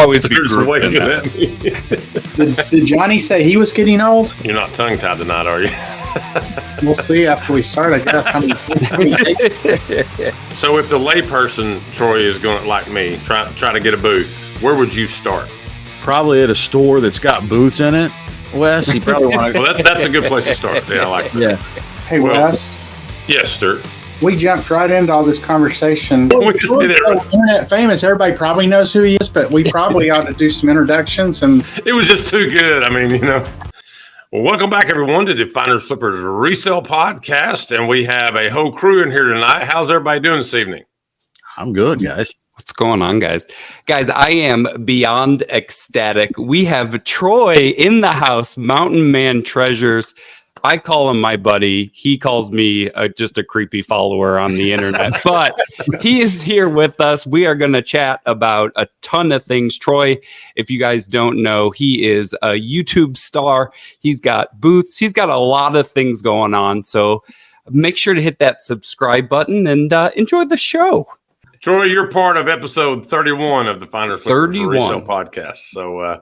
always be officers waving at me. Did Johnny say he was getting old? You're not tongue-tied tonight, are you? We'll see after we start, I guess. So if the layperson, Troy, is going to, like me, try to get a booth, where would you start? Probably at a store that's got booths in it. Wes, you probably want to. Well, that's a good place to start. Yeah, I like that. Yeah. Hey, Wes. Yes, sir. We jumped right into all this conversation. We just did it. Internet famous. Everybody probably knows who he is, but we probably ought to do some introductions. And it was just too good. I mean, Well, welcome back, everyone, to the Finders Flippers Resell Podcast, and we have a whole crew in here tonight. How's everybody doing this evening? I'm good, guys. What's going on, guys? Guys, I am beyond ecstatic. We have Troy in the house, Mountain Man Treasures. I call him my buddy. He calls me just a creepy follower on the internet, but he is here with us. We are going to chat about a ton of things. Troy, if you guys don't know, he is a YouTube star. He's got booths. He's got a lot of things going on. So make sure to hit that subscribe button and enjoy the show. Troy, you're part of episode 31 of the Finders Flippers Resell Podcast. So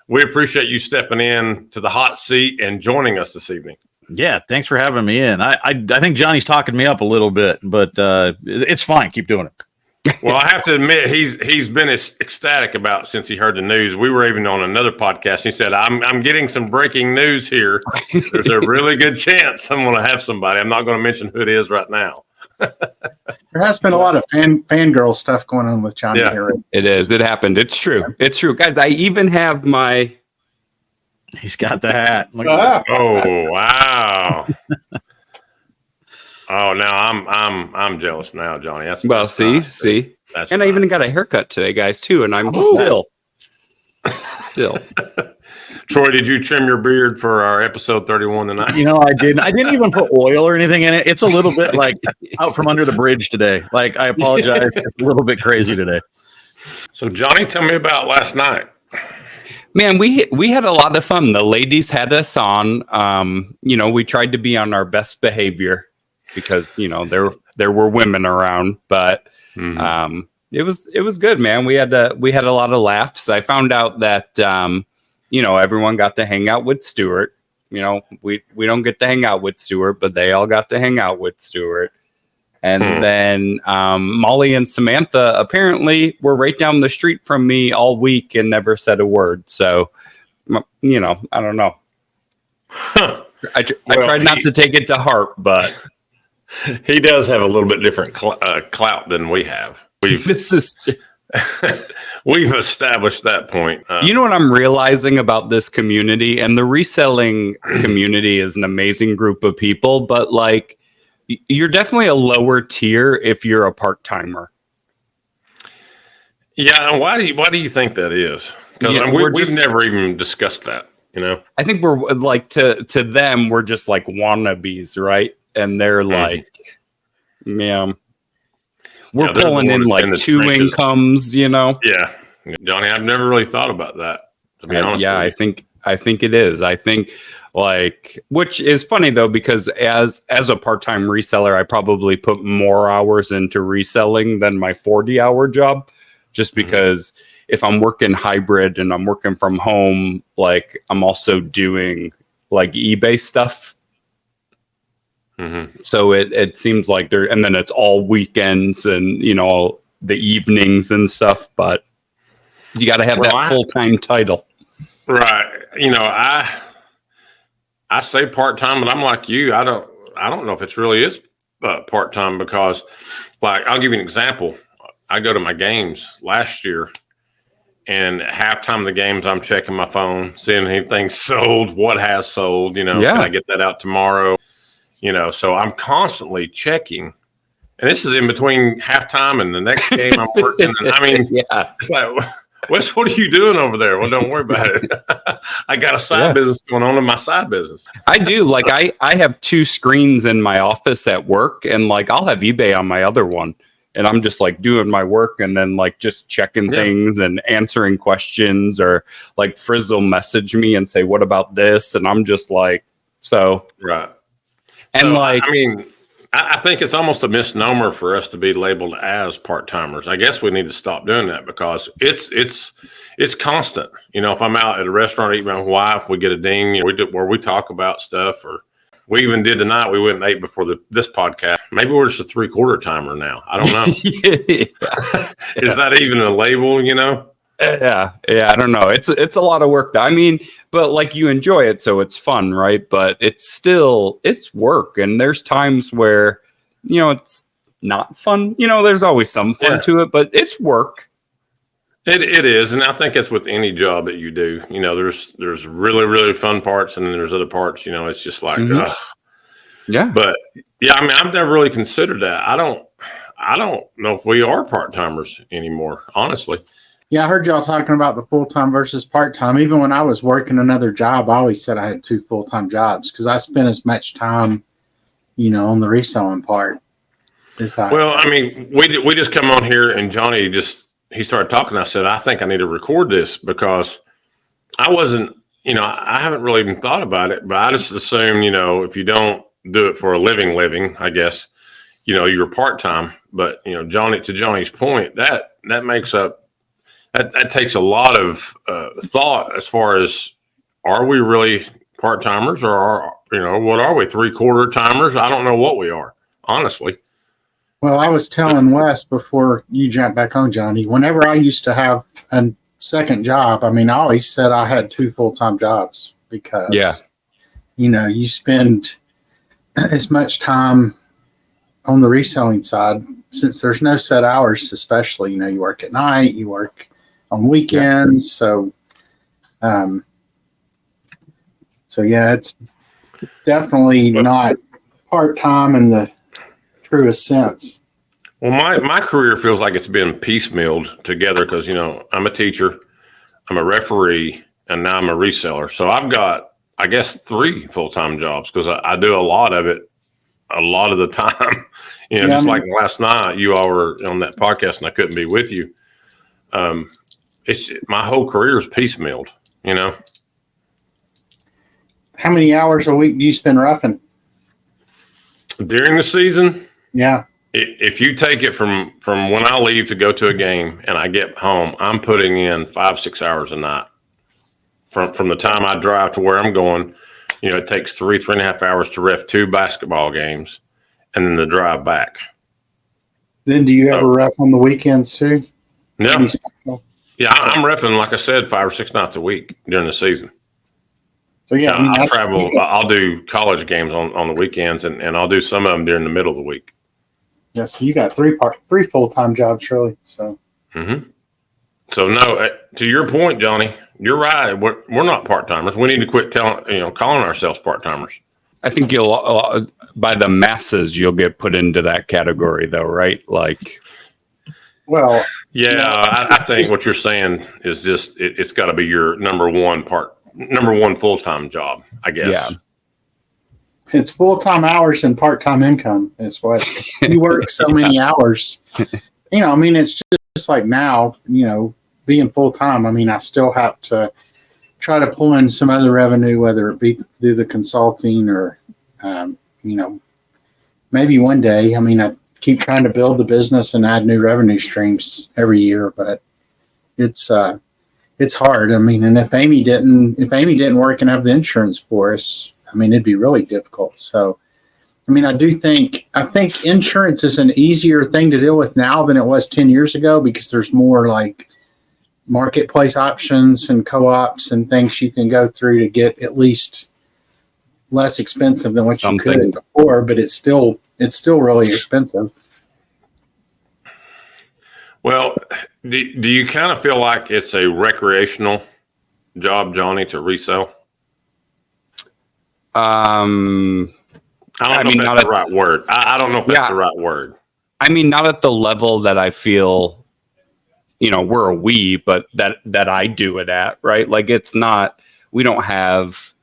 we appreciate you stepping in to the hot seat and joining us this evening. Yeah, thanks for having me in. I think Johnny's talking me up a little bit, but it's fine. Keep doing it. Well, I have to admit, he's been ecstatic about since he heard the news. We were even on another podcast. He said, "I'm getting some breaking news here. There's a really good chance I'm going to have somebody. I'm not going to mention who it is right now." There has been a lot of fangirl stuff going on with Johnny here. It is. It happened. It's true. It's true, guys. I even have my. He's got the hat. Oh wow! Oh, now I'm jealous now, Johnny. That's see. That's and fine. I even got a haircut today, guys, too. And I'm still. Troy, did you trim your beard for our episode 31 tonight? I didn't. I didn't even put oil or anything in it. It's a little bit like out from under the bridge today. Like, I apologize. It's a little bit crazy today. So, Johnny, tell me about last night. Man, we had a lot of fun. The ladies had us on. We tried to be on our best behavior because there were women around, but it was good, man. We had a lot of laughs. I found out that everyone got to hang out with Stuart. We don't get to hang out with Stuart, but they all got to hang out with Stuart. And then Molly and Samantha apparently were right down the street from me all week and never said a word. So, I don't know. Huh. I tried not to take it to heart, but he does have a little bit different clout than we have. We've established that point. You know what I'm realizing about this community, and the reselling community is an amazing group of people, but you're definitely a lower tier if you're a part-timer. Yeah, and why do you think that is? Because we've never even discussed that. I think we're to them we're just like wannabes, right? And they're like, we're pulling in like two incomes, Yeah, Johnny, I've never really thought about that. To be honest, I think it is. I think. Which is funny though, because as a part-time reseller, I probably put more hours into reselling than my 40-hour job, just because if I'm working hybrid and I'm working from home, I'm also doing eBay stuff. So it seems like and then it's all weekends and, the evenings and stuff, but you got to have that full-time title. Right. I say part-time, but I'm like you. I don't know if it really is part-time because, I'll give you an example. I go to my games last year, and at halftime of the games, I'm checking my phone, seeing anything sold, what has sold. Can I get that out tomorrow? So I'm constantly checking, and this is in between halftime and the next game I'm working. And it's like, Wes, what are you doing over there? Well, don't worry about it. I got a side business going on in my side business. I do. I have two screens in my office at work, and I'll have eBay on my other one. And I'm just doing my work and then just checking things and answering questions, or Frizzle message me and say, what about this? And I'm just so. Right. And I think it's almost a misnomer for us to be labeled as part-timers. I guess we need to stop doing that because it's it's constant. You know, if I'm out at a restaurant eating with my wife, we get a ding, where we talk about stuff, or we even did tonight. We went and ate before this podcast. Maybe we're just a 3/4 timer now. I don't know. Is that even a label? You know? Yeah. I don't know. It's a lot of work. I mean, but like you enjoy it, so it's fun, right? But it's work, and there's times where it's not fun. There's always some fun to it, but it's work. It is, and I think it's with any job that you do. There's really, really fun parts, and then there's other parts. It's just like, ugh. Yeah. But yeah, I mean, I've never really considered that. I don't know if we are part timers anymore, honestly. Yeah, I heard y'all talking about the full-time versus part-time. Even when I was working another job, I always said I had 2 full-time jobs because I spent as much time, on the reselling part. Well, I mean, we just come on here and Johnny he started talking. I said, I think I need to record this because I wasn't, I haven't really even thought about it, but I just assume, if you don't do it for a living, I guess, you're part-time. But, to Johnny's point, that makes up, that takes a lot of thought as far as, are we really part-timers or what are we, 3/4 timers? I don't know what we are, honestly. Well, I was telling Wes before you jump back on, Johnny, whenever I used to have a second job, I mean, I always said I had 2 full-time jobs because, you spend as much time on the reselling side since there's no set hours, especially, you work at night, you work on weekends. So yeah, it's definitely not part-time in the truest sense. Well, my career feels like it's been piecemealed together because, I'm a teacher, I'm a referee, and now I'm a reseller. So I've got, I guess, 3 full-time jobs because I do a lot of it a lot of the time. Like last night, you all were on that podcast and I couldn't be with you. It's my whole career is piecemealed, How many hours a week do you spend roughing? During the season? Yeah. If you take it from when I leave to go to a game and I get home, I'm putting in 5-6 hours a night. From the time I drive to where I'm going, it takes 3.5 hours to ref 2 basketball games and then the drive back. Then do you ever ref on the weekends too? No. Yeah, I'm reffing, like I said, 5 or 6 nights a week during the season. So yeah, I'll travel. I'll do college games on the weekends, and I'll do some of them during the middle of the week. Yeah, so you got 3 full-time jobs, really. So. Mm-hmm. So no, to your point, Johnny, you're right. We're not part-timers. We need to quit calling ourselves part-timers. I think you'll by the masses you'll get put into that category, though, right? Like. Well, yeah, I think what you're saying is just it's got to be your number one full-time job, I guess. Yeah. It's full-time hours and part-time income is what you work so many hours. It's just like now, being full-time. I still have to try to pull in some other revenue, whether it be through the consulting or, maybe one day. I keep trying to build the business and add new revenue streams every year, but it's hard. And if Amy didn't work and have the insurance for us, it'd be really difficult. So, I think insurance is an easier thing to deal with now than it was 10 years ago because there's more like marketplace options and co-ops and things you can go through to get at least less expensive than what you could before, but it's still really expensive. Well, do you kind of feel like it's a recreational job, Johnny, to resell? I don't know if that's the right word. I don't know if that's the right word. Not at the level that I feel, we're a but that I do it at, right? Like it's not, we don't have,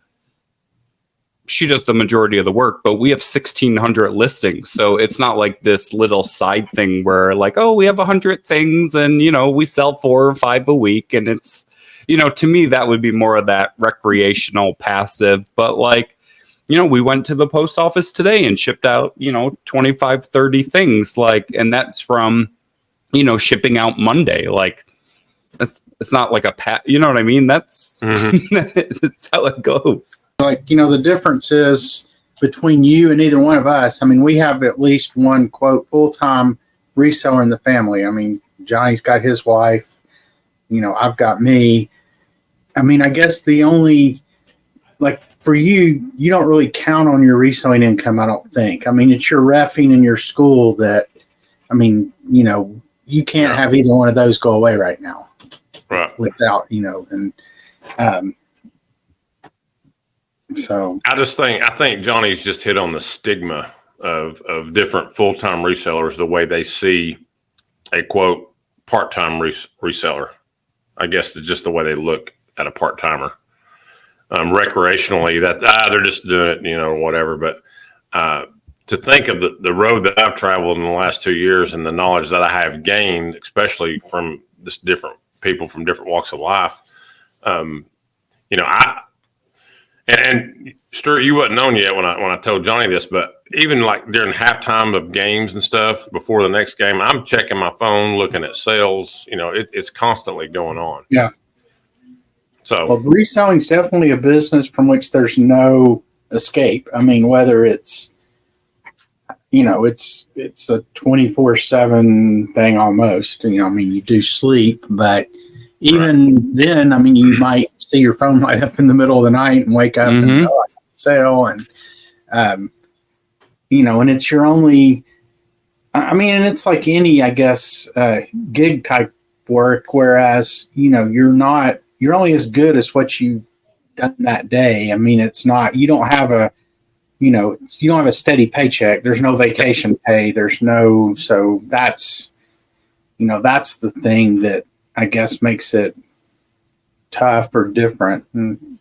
she does the majority of the work, but we have 1,600 listings. So it's not like this little side thing where like, oh, we have 100 things and, we sell 4 or 5 a week. And it's, to me, that would be more of that recreational passive. But like, we went to the post office today and shipped out, 25, 30 things like, and that's from, shipping out Monday. Like it's not like a pat. You know what I mean? That's that's how it goes. Like, the difference is between you and either one of us. I mean, we have at least one quote full-time reseller in the family. I mean, Johnny's got his wife. I've got me. I mean, I guess the only, like, for you, you don't really count on your reselling income, I don't think. I mean, it's your reffing and your school that, I mean, you can't have either one of those go away right now. Right. Without, so. I think Johnny's just hit on the stigma of different full-time resellers, the way they see a quote part-time reseller. I guess it's just the way they look at a part-timer. Recreationally, they're just doing it, or whatever. But to think of the road that I've traveled in the last 2 years and the knowledge that I have gained, especially from just different people from different walks of life, and Stuart, you wasn't known yet when I told Johnny this, but even like during halftime of games and stuff before the next game, I'm checking my phone, looking at sales. It's constantly going on. Yeah. So, well, reselling is definitely a business from which there's no escape. I mean, whether it's, it's a 24/7 thing almost. I mean, you do sleep, but even then, I mean, you might see your phone light up in the middle of the night and wake up and sell, and and it's your only. I mean, and it's like any, I guess, gig type work. Whereas you're only as good as what you've done that day. I mean, it's not, you don't have a steady paycheck. There's no vacation pay. So that's the thing that I guess makes it tough or different.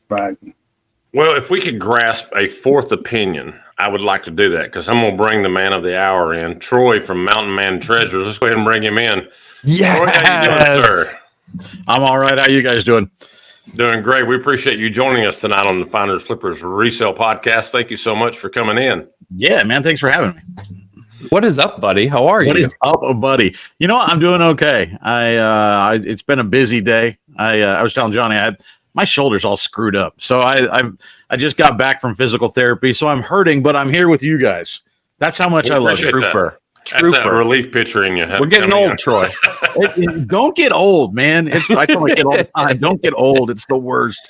But well, if we could grasp a fourth opinion, I would like to do that, because I'm going to bring the man of the hour in, Troy from Mountain Man Treasures. Let's go ahead and bring him in. Yes. Troy, how you doing, sir? I'm all right. How you guys doing? Doing great. We appreciate you joining us tonight on the Finders Flippers Resell Podcast. Thank you so much for coming in. Yeah, man. Thanks for having me. What is up, buddy? How are you? What is up, buddy? I'm doing okay. It's been a busy day. I was telling Johnny, my shoulder's all screwed up. So I just got back from physical therapy, so I'm hurting, but I'm here with you guys. That's how much I love Trooper. That's that relief pitcher in you. We're getting old, Troy. Don't get old, man. I tell my kid all the time, don't get old. It's the worst.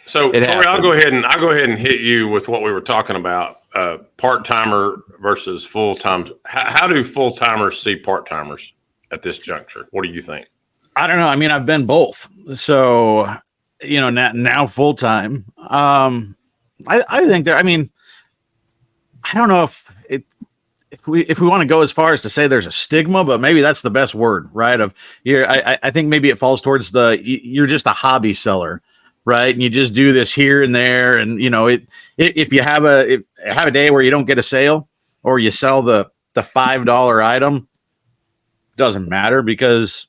So, Troy, I'll go ahead and hit you with what we were talking about: part-timer versus full-time. How do full-timers see part-timers at this juncture? What do you think? I don't know. I mean, I've been both. So, now full-time. I think that. I mean, I don't know if we want to go as far as to say there's a stigma, but maybe that's the best word, right? I think maybe it falls towards you're just a hobby seller, right? And you just do this here and there, and if you have a day where you don't get a sale or you sell the $5 item, doesn't matter, because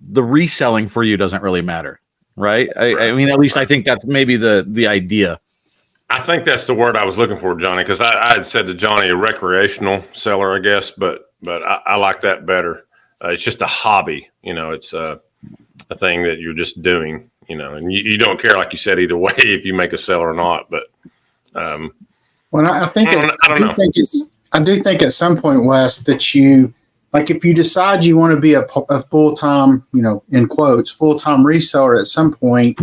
the reselling for you doesn't really matter, right? I mean, at least I think that's maybe the idea. I think that's the word I was looking for, Johnny, because I had said to Johnny a recreational seller, I guess, but I like that better. It's just a hobby, it's a thing that you're just doing, and you don't care, like you said, either way if you make a sale or not. But well, I do think at some point, Wes, that you, like, if you decide you want to be a full-time, in quotes, full-time reseller at some point,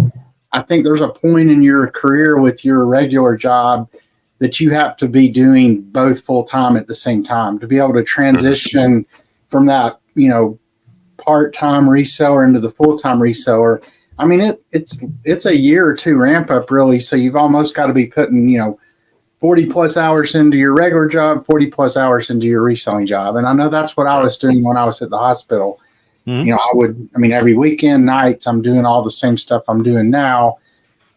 I think there's a point in your career with your regular job that you have to be doing both full-time at the same time to be able to transition from that, part-time reseller into the full-time reseller. I mean, it's a year or two ramp up, really. So you've almost got to be putting, 40 plus hours into your regular job, 40 plus hours into your reselling job. And I know that's what I was doing when I was at the hospital. Mm-hmm. Every weekend, nights, I'm doing all the same stuff I'm doing now.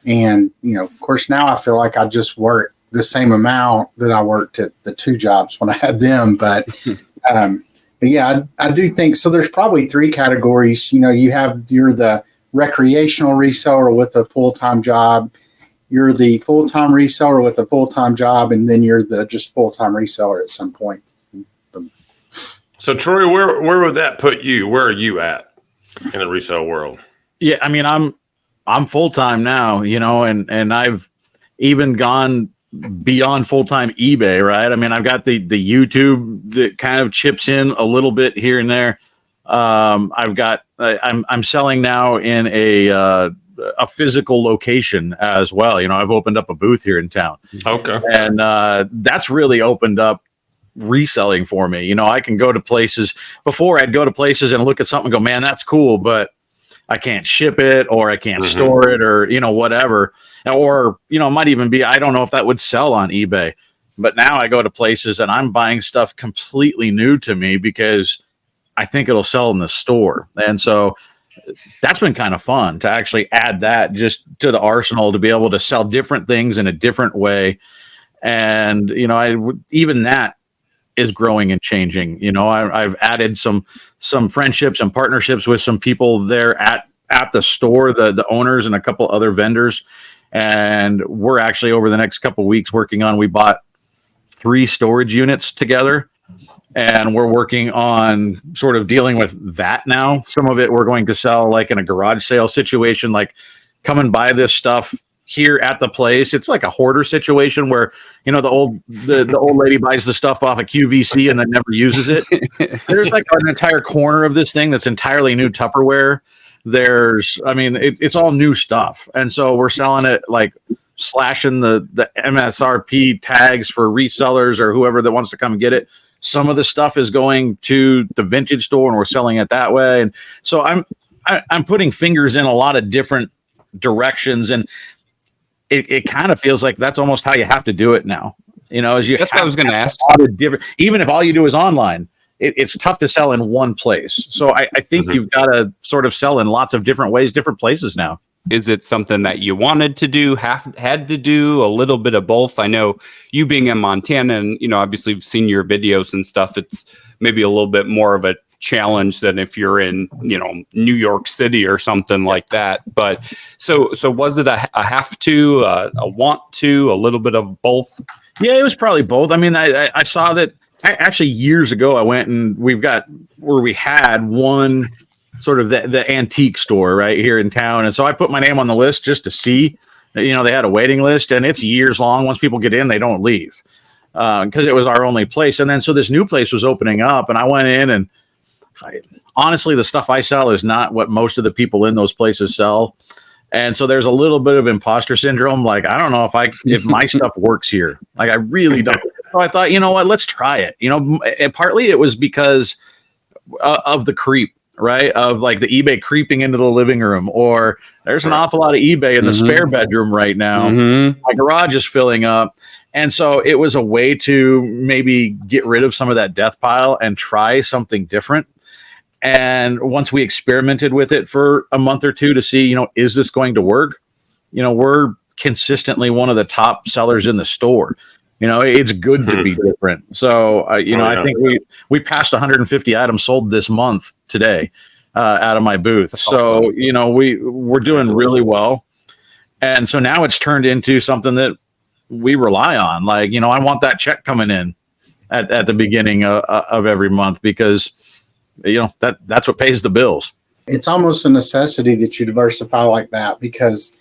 And, of course, now I feel like I just work the same amount that I worked at the two jobs when I had them. But yeah, I do think so. There's probably three categories. You're the recreational reseller with a full-time job. You're the full-time reseller with a full-time job. And then you're the just full-time reseller at some point. So, Troy, where would that put you? Where are you at? in the resale world? Yeah, I mean, I'm full time now, and I've even gone beyond full time eBay, right? I mean, I've got the YouTube that kind of chips in a little bit here and there. I'm selling now in a physical location as well. I've opened up a booth here in town. Okay. And that's really opened up reselling for me. I can go to places. Before, I'd go to places and look at something and go, man, that's cool, but I can't ship it, or I can't store it, or whatever. Or it might even be, I don't know if that would sell on eBay. But now I go to places and I'm buying stuff completely new to me because I think it'll sell in the store. And so that's been kind of fun to actually add that just to the arsenal, to be able to sell different things in a different way. And even that is growing and changing. I've added some friendships and partnerships with some people there at the store, the owners and a couple other vendors. And we're actually, over the next couple of weeks, we bought 3 storage units together, and we're working on sort of dealing with that now. Some of it we're going to sell like in a garage sale situation, like come and buy this stuff here at the place. It's like a hoarder situation where, the old lady buys the stuff off of QVC and then never uses it. There's like an entire corner of this thing that's entirely new Tupperware. It's all new stuff. And so we're selling it, like slashing the MSRP tags for resellers or whoever that wants to come and get it. Some of the stuff is going to the vintage store and we're selling it that way. And so I'm putting fingers in a lot of different directions, and it kind of feels like that's almost how you have to do it now. That's what I was going to ask. Even if all you do is online, it's tough to sell in one place. So I think you've got to sort of sell in lots of different ways, different places now. Is it something that you wanted to do, had to do, a little bit of both? I know you being in Montana and, obviously you've seen your videos and stuff. It's maybe a little bit more of a challenge than if you're in, New York City or something like that. But so was it a have to, a want to, a little bit of both? Yeah, it was probably both. I mean, I saw that actually years ago. I went and we had one sort of the antique store right here in town. And so I put my name on the list just to see, they had a waiting list, and it's years long. Once people get in, they don't leave because it was our only place. And then so this new place was opening up, and I went in, and honestly, the stuff I sell is not what most of the people in those places sell. And so there's a little bit of imposter syndrome. Like, I don't know if my stuff works here. Like, I really don't. So I thought, what, let's try it. And partly it was because of the creep, right? Of like the eBay creeping into the living room, or there's an awful lot of eBay in the spare bedroom right now. My garage is filling up. And so it was a way to maybe get rid of some of that death pile and try something different. And once we experimented with it for a month or two to see, is this going to work? We're consistently one of the top sellers in the store. It's good to be different. So, I think we passed 150 items sold this month today out of my booth. That's so, awesome. We're doing really well. And so now it's turned into something that we rely on. Like, I want that check coming in at the beginning of every month, because, that's what pays the bills. It's almost a necessity that you diversify like that, because,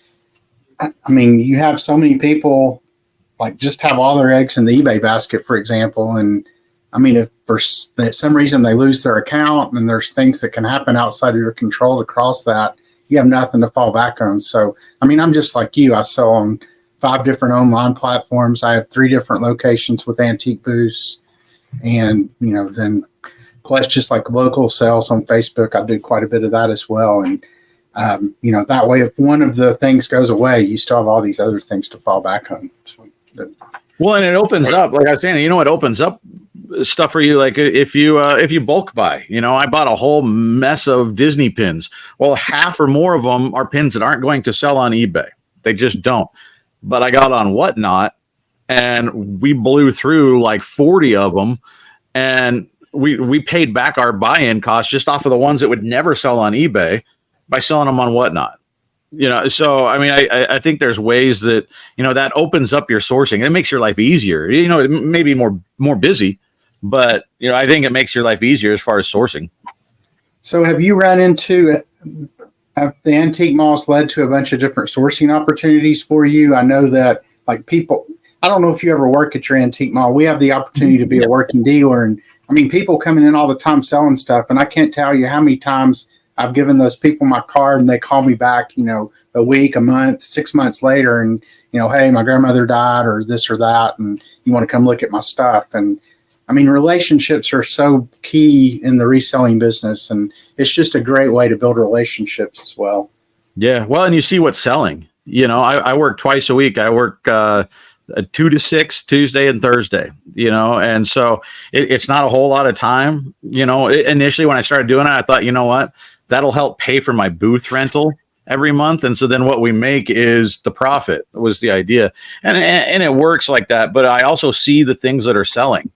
you have so many people like just have all their eggs in the eBay basket, for example. And if for some reason they lose their account and there's things that can happen outside of your control to cross that, you have nothing to fall back on. So, I'm just like you. I sell on 5 different online platforms. I have 3 different locations with antique booths. And, then plus just like local sales on Facebook, I do quite a bit of that as well. And, that way, if one of the things goes away, you still have all these other things to fall back on. So, well, and it opens up, like I was saying, it opens up stuff for you. Like if you bulk buy, I bought a whole mess of Disney pins. Well, half or more of them are pins that aren't going to sell on eBay. They just don't. But I got on Whatnot, and we blew through like 40 of them, and we paid back our buy-in costs just off of the ones that would never sell on eBay by selling them on Whatnot. So I think there's ways that that opens up your sourcing. It makes your life easier. It may be more busy, but I think it makes your life easier as far as sourcing. So have you run into the antique malls led to a bunch of different sourcing opportunities for you. I know that like people, I don't know if you ever work at your antique mall. We have the opportunity to be a working dealer. And I mean, people coming in all the time selling stuff. And I can't tell you how many times I've given those people my card and they call me back, a week, a month, 6 months later. And, hey, my grandmother died or this or that. And you want to come look at my stuff. And I mean, relationships are so key in the reselling business. And it's just a great way to build relationships as well. Yeah. Well, and you see what's selling. I work twice a week. I work 2 to 6 Tuesday and Thursday, and so it's not a whole lot of time. Initially when I started doing it, I thought, you know what, that'll help pay for my booth rental every month. And so then what we make is the profit was the idea. And it works like that. But I also see the things that are selling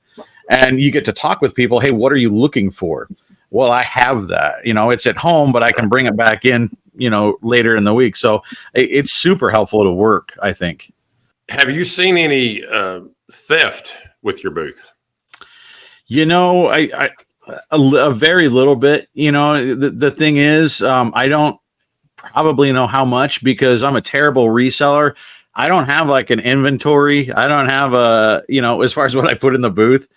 and you get to talk with people. Hey, what are you looking for? Well, I have that, it's at home, but I can bring it back in, later in the week. So it's super helpful to work, I think. Have you seen any theft with your booth? A very little bit. The thing is, I don't probably know how much because I'm a terrible reseller. I don't have like an inventory. I don't have as far as what I put in the booth.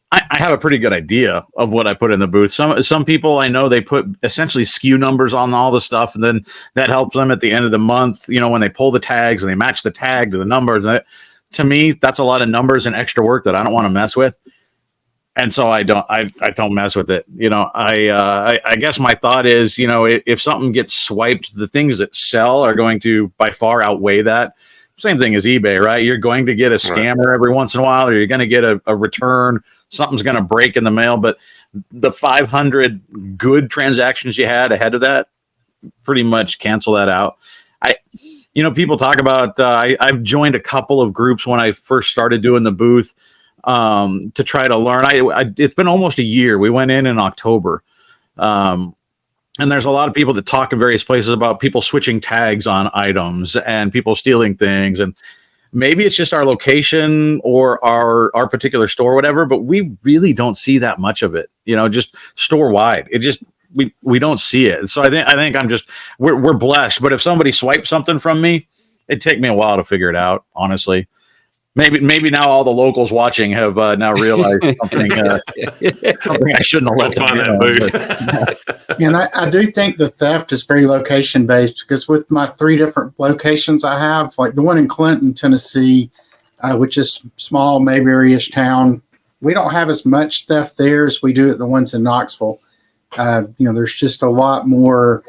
I have a pretty good idea of what I put in the booth. Some people I know, they put essentially SKU numbers on all the stuff, and then that helps them at the end of the month, when they pull the tags and they match the tag to the numbers. And to me, that's a lot of numbers and extra work that I don't want to mess with. And so I don't mess with it. I guess my thought is, if something gets swiped, the things that sell are going to by far outweigh that. Same thing as eBay, right? You're going to get a scammer every once in a while, or you're going to get a return. Something's going to break in the mail, but the 500 good transactions you had ahead of that pretty much cancel that out. People talk about, I've joined a couple of groups when I first started doing the booth to try to learn. It's been almost a year. We went in October. And there's a lot of people that talk in various places about people switching tags on items and people stealing things. And maybe it's just our location or our particular store or whatever, but we really don't see that much of it, just store wide. It just, we don't see it. So I think we're blessed, but if somebody swipes something from me, it'd take me a while to figure it out, honestly. Maybe now all the locals watching have now realized something I shouldn't have let them find that booth. And I do think the theft is very location based because with my 3 different locations I have, like the one in Clinton, Tennessee, which is small, Mayberry-ish town, we don't have as much theft there as we do at the ones in Knoxville. There's just a lot more,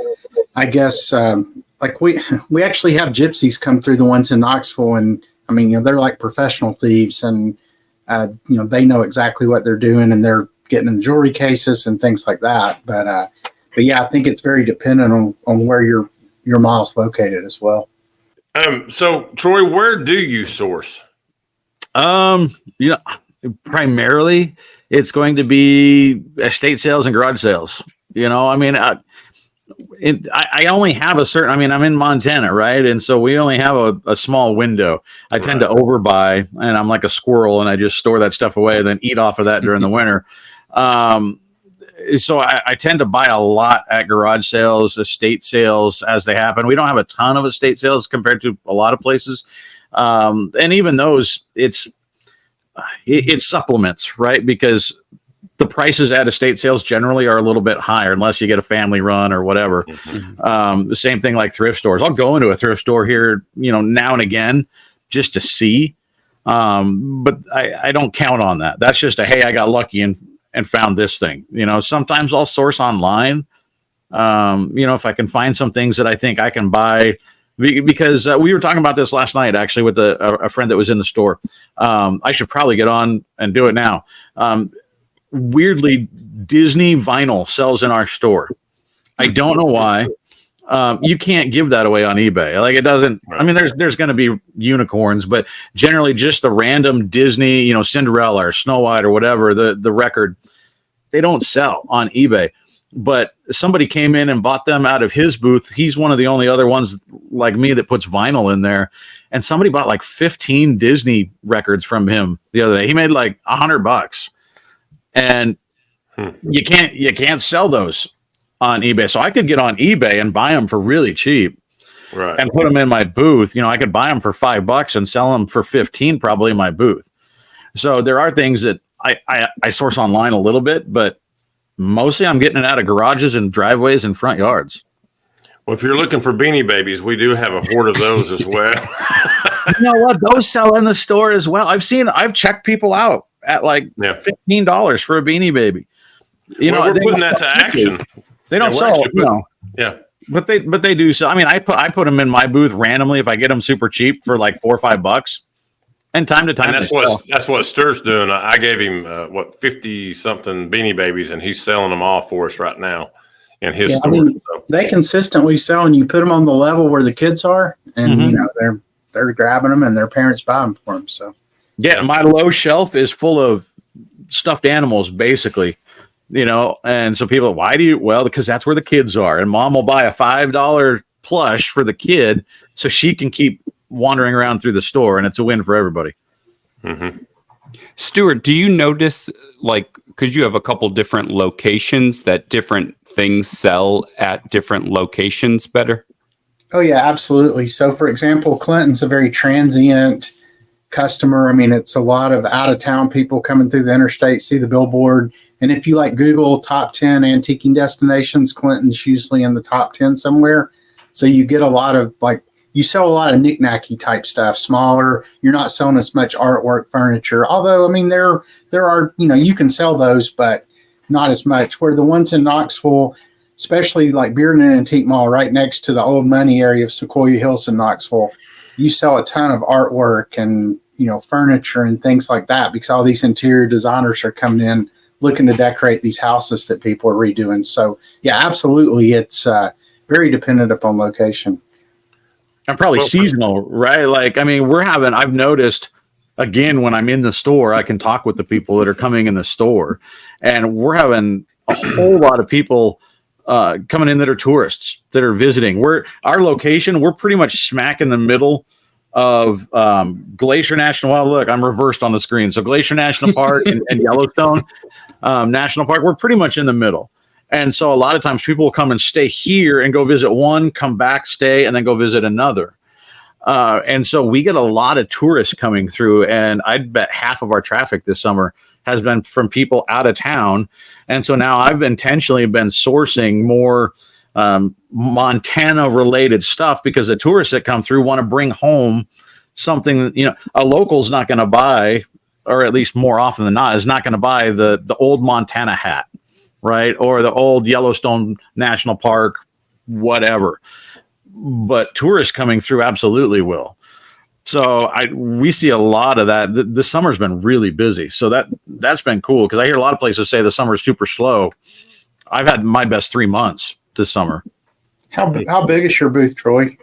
I guess, like we actually have gypsies come through the ones in Knoxville, and I mean, they're like professional thieves, and they know exactly what they're doing, and they're getting in jewelry cases and things like that. But yeah, I think it's very dependent on where your mall's located as well. So Troy, where do you source? Primarily it's going to be estate sales and garage sales. I only have a certain, I'm in Montana, right? And so we only have a small window. I tend to overbuy, and I'm like a squirrel, and I just store that stuff away and then eat off of that during the winter. So I tend to buy a lot at garage sales, estate sales as they happen. We don't have a ton of estate sales compared to a lot of places. And even those, it's supplements, right? Because the prices at estate sales generally are a little bit higher unless you get a family run or whatever. The same thing like thrift stores. I'll go into a thrift store here, now and again just to see. But I don't count on that. That's just hey, I got lucky and found this thing. Sometimes I'll source online. If I can find some things that I think I can buy, because we were talking about this last night, actually, with a friend that was in the store. I should probably get on and do it now. Weirdly, Disney vinyl sells in our store. I don't know why. You can't give that away on eBay. Like, it doesn't. I mean, there's going to be unicorns, but generally just the random Disney, Cinderella or Snow White or whatever, the record, they don't sell on eBay. But somebody came in and bought them out of his booth. He's one of the only other ones like me that puts vinyl in there. And somebody bought like 15 Disney records from him the other day. He made like $100. And you can't sell those on eBay. So I could get on eBay and buy them for really cheap. Right. And put them in my booth. I could buy them for $5 and sell them for 15 probably in my booth. So there are things that I source online a little bit, but mostly I'm getting it out of garages and driveways and front yards. Well, if you're looking for Beanie Babies, we do have a horde of those as well. You know what? Those sell in the store as well. I've checked people out at like $15 for a Beanie Baby. We're putting that to action. They don't sell. Yeah. But they do. So I put them in my booth randomly if I get them super cheap for like $4 or $5, and time to time. And that's what Sturt's doing. I gave him 50 something Beanie Babies, and he's selling them all for us right now in his store. They consistently sell, and you put them on the level where the kids are, and they're grabbing them, and their parents buy them for them. So my low shelf is full of stuffed animals, basically. And so people, why do you? Well, because that's where the kids are, and mom will buy a $5 plush for the kid so she can keep wandering around through the store, and it's a win for everybody. Mm-hmm. Stuart, do you notice, because you have a couple different locations, that different things sell at different locations better? Oh yeah, absolutely. So for example, Clinton's a very transient customer. It's a lot of out of town people coming through the interstate, see the billboard. And if you Google top 10 antiquing destinations, Clinton's usually in the top 10 somewhere. So you get a lot of you sell a lot of knick-knacky type stuff, smaller. You're not selling as much artwork, furniture. Although, there are, you can sell those, but not as much. Where the ones in Knoxville, especially like Bearden Antique Mall right next to the old money area of Sequoia Hills in Knoxville, you sell a ton of artwork and, furniture and things like that, because all these interior designers are coming in looking to decorate these houses that people are redoing. So yeah, absolutely. It's very dependent upon location. And probably seasonal, right? I've noticed, again, when I'm in the store, I can talk with the people that are coming in the store, and we're having a whole lot of people coming in that are tourists that are visiting. Our location, we're pretty much smack in the middle of Glacier National. Well, look, I'm reversed on the screen. So Glacier National Park and Yellowstone National Park, we're pretty much in the middle. And so a lot of times people will come and stay here and go visit one, come back, stay, and then go visit another. And so we get a lot of tourists coming through, and I'd bet half of our traffic this summer has been from people out of town. And so now I've intentionally been sourcing more Montana related stuff, because the tourists that come through want to bring home something, a local's not going to buy, or at least more often than not, is not going to buy the old Montana hat, right? Or the old Yellowstone National Park, whatever. But tourists coming through absolutely will. So we see a lot of that. The summer's been really busy. So that's been cool, because I hear a lot of places say the summer's super slow. I've had my best 3 months this summer. How big is your booth, Troy?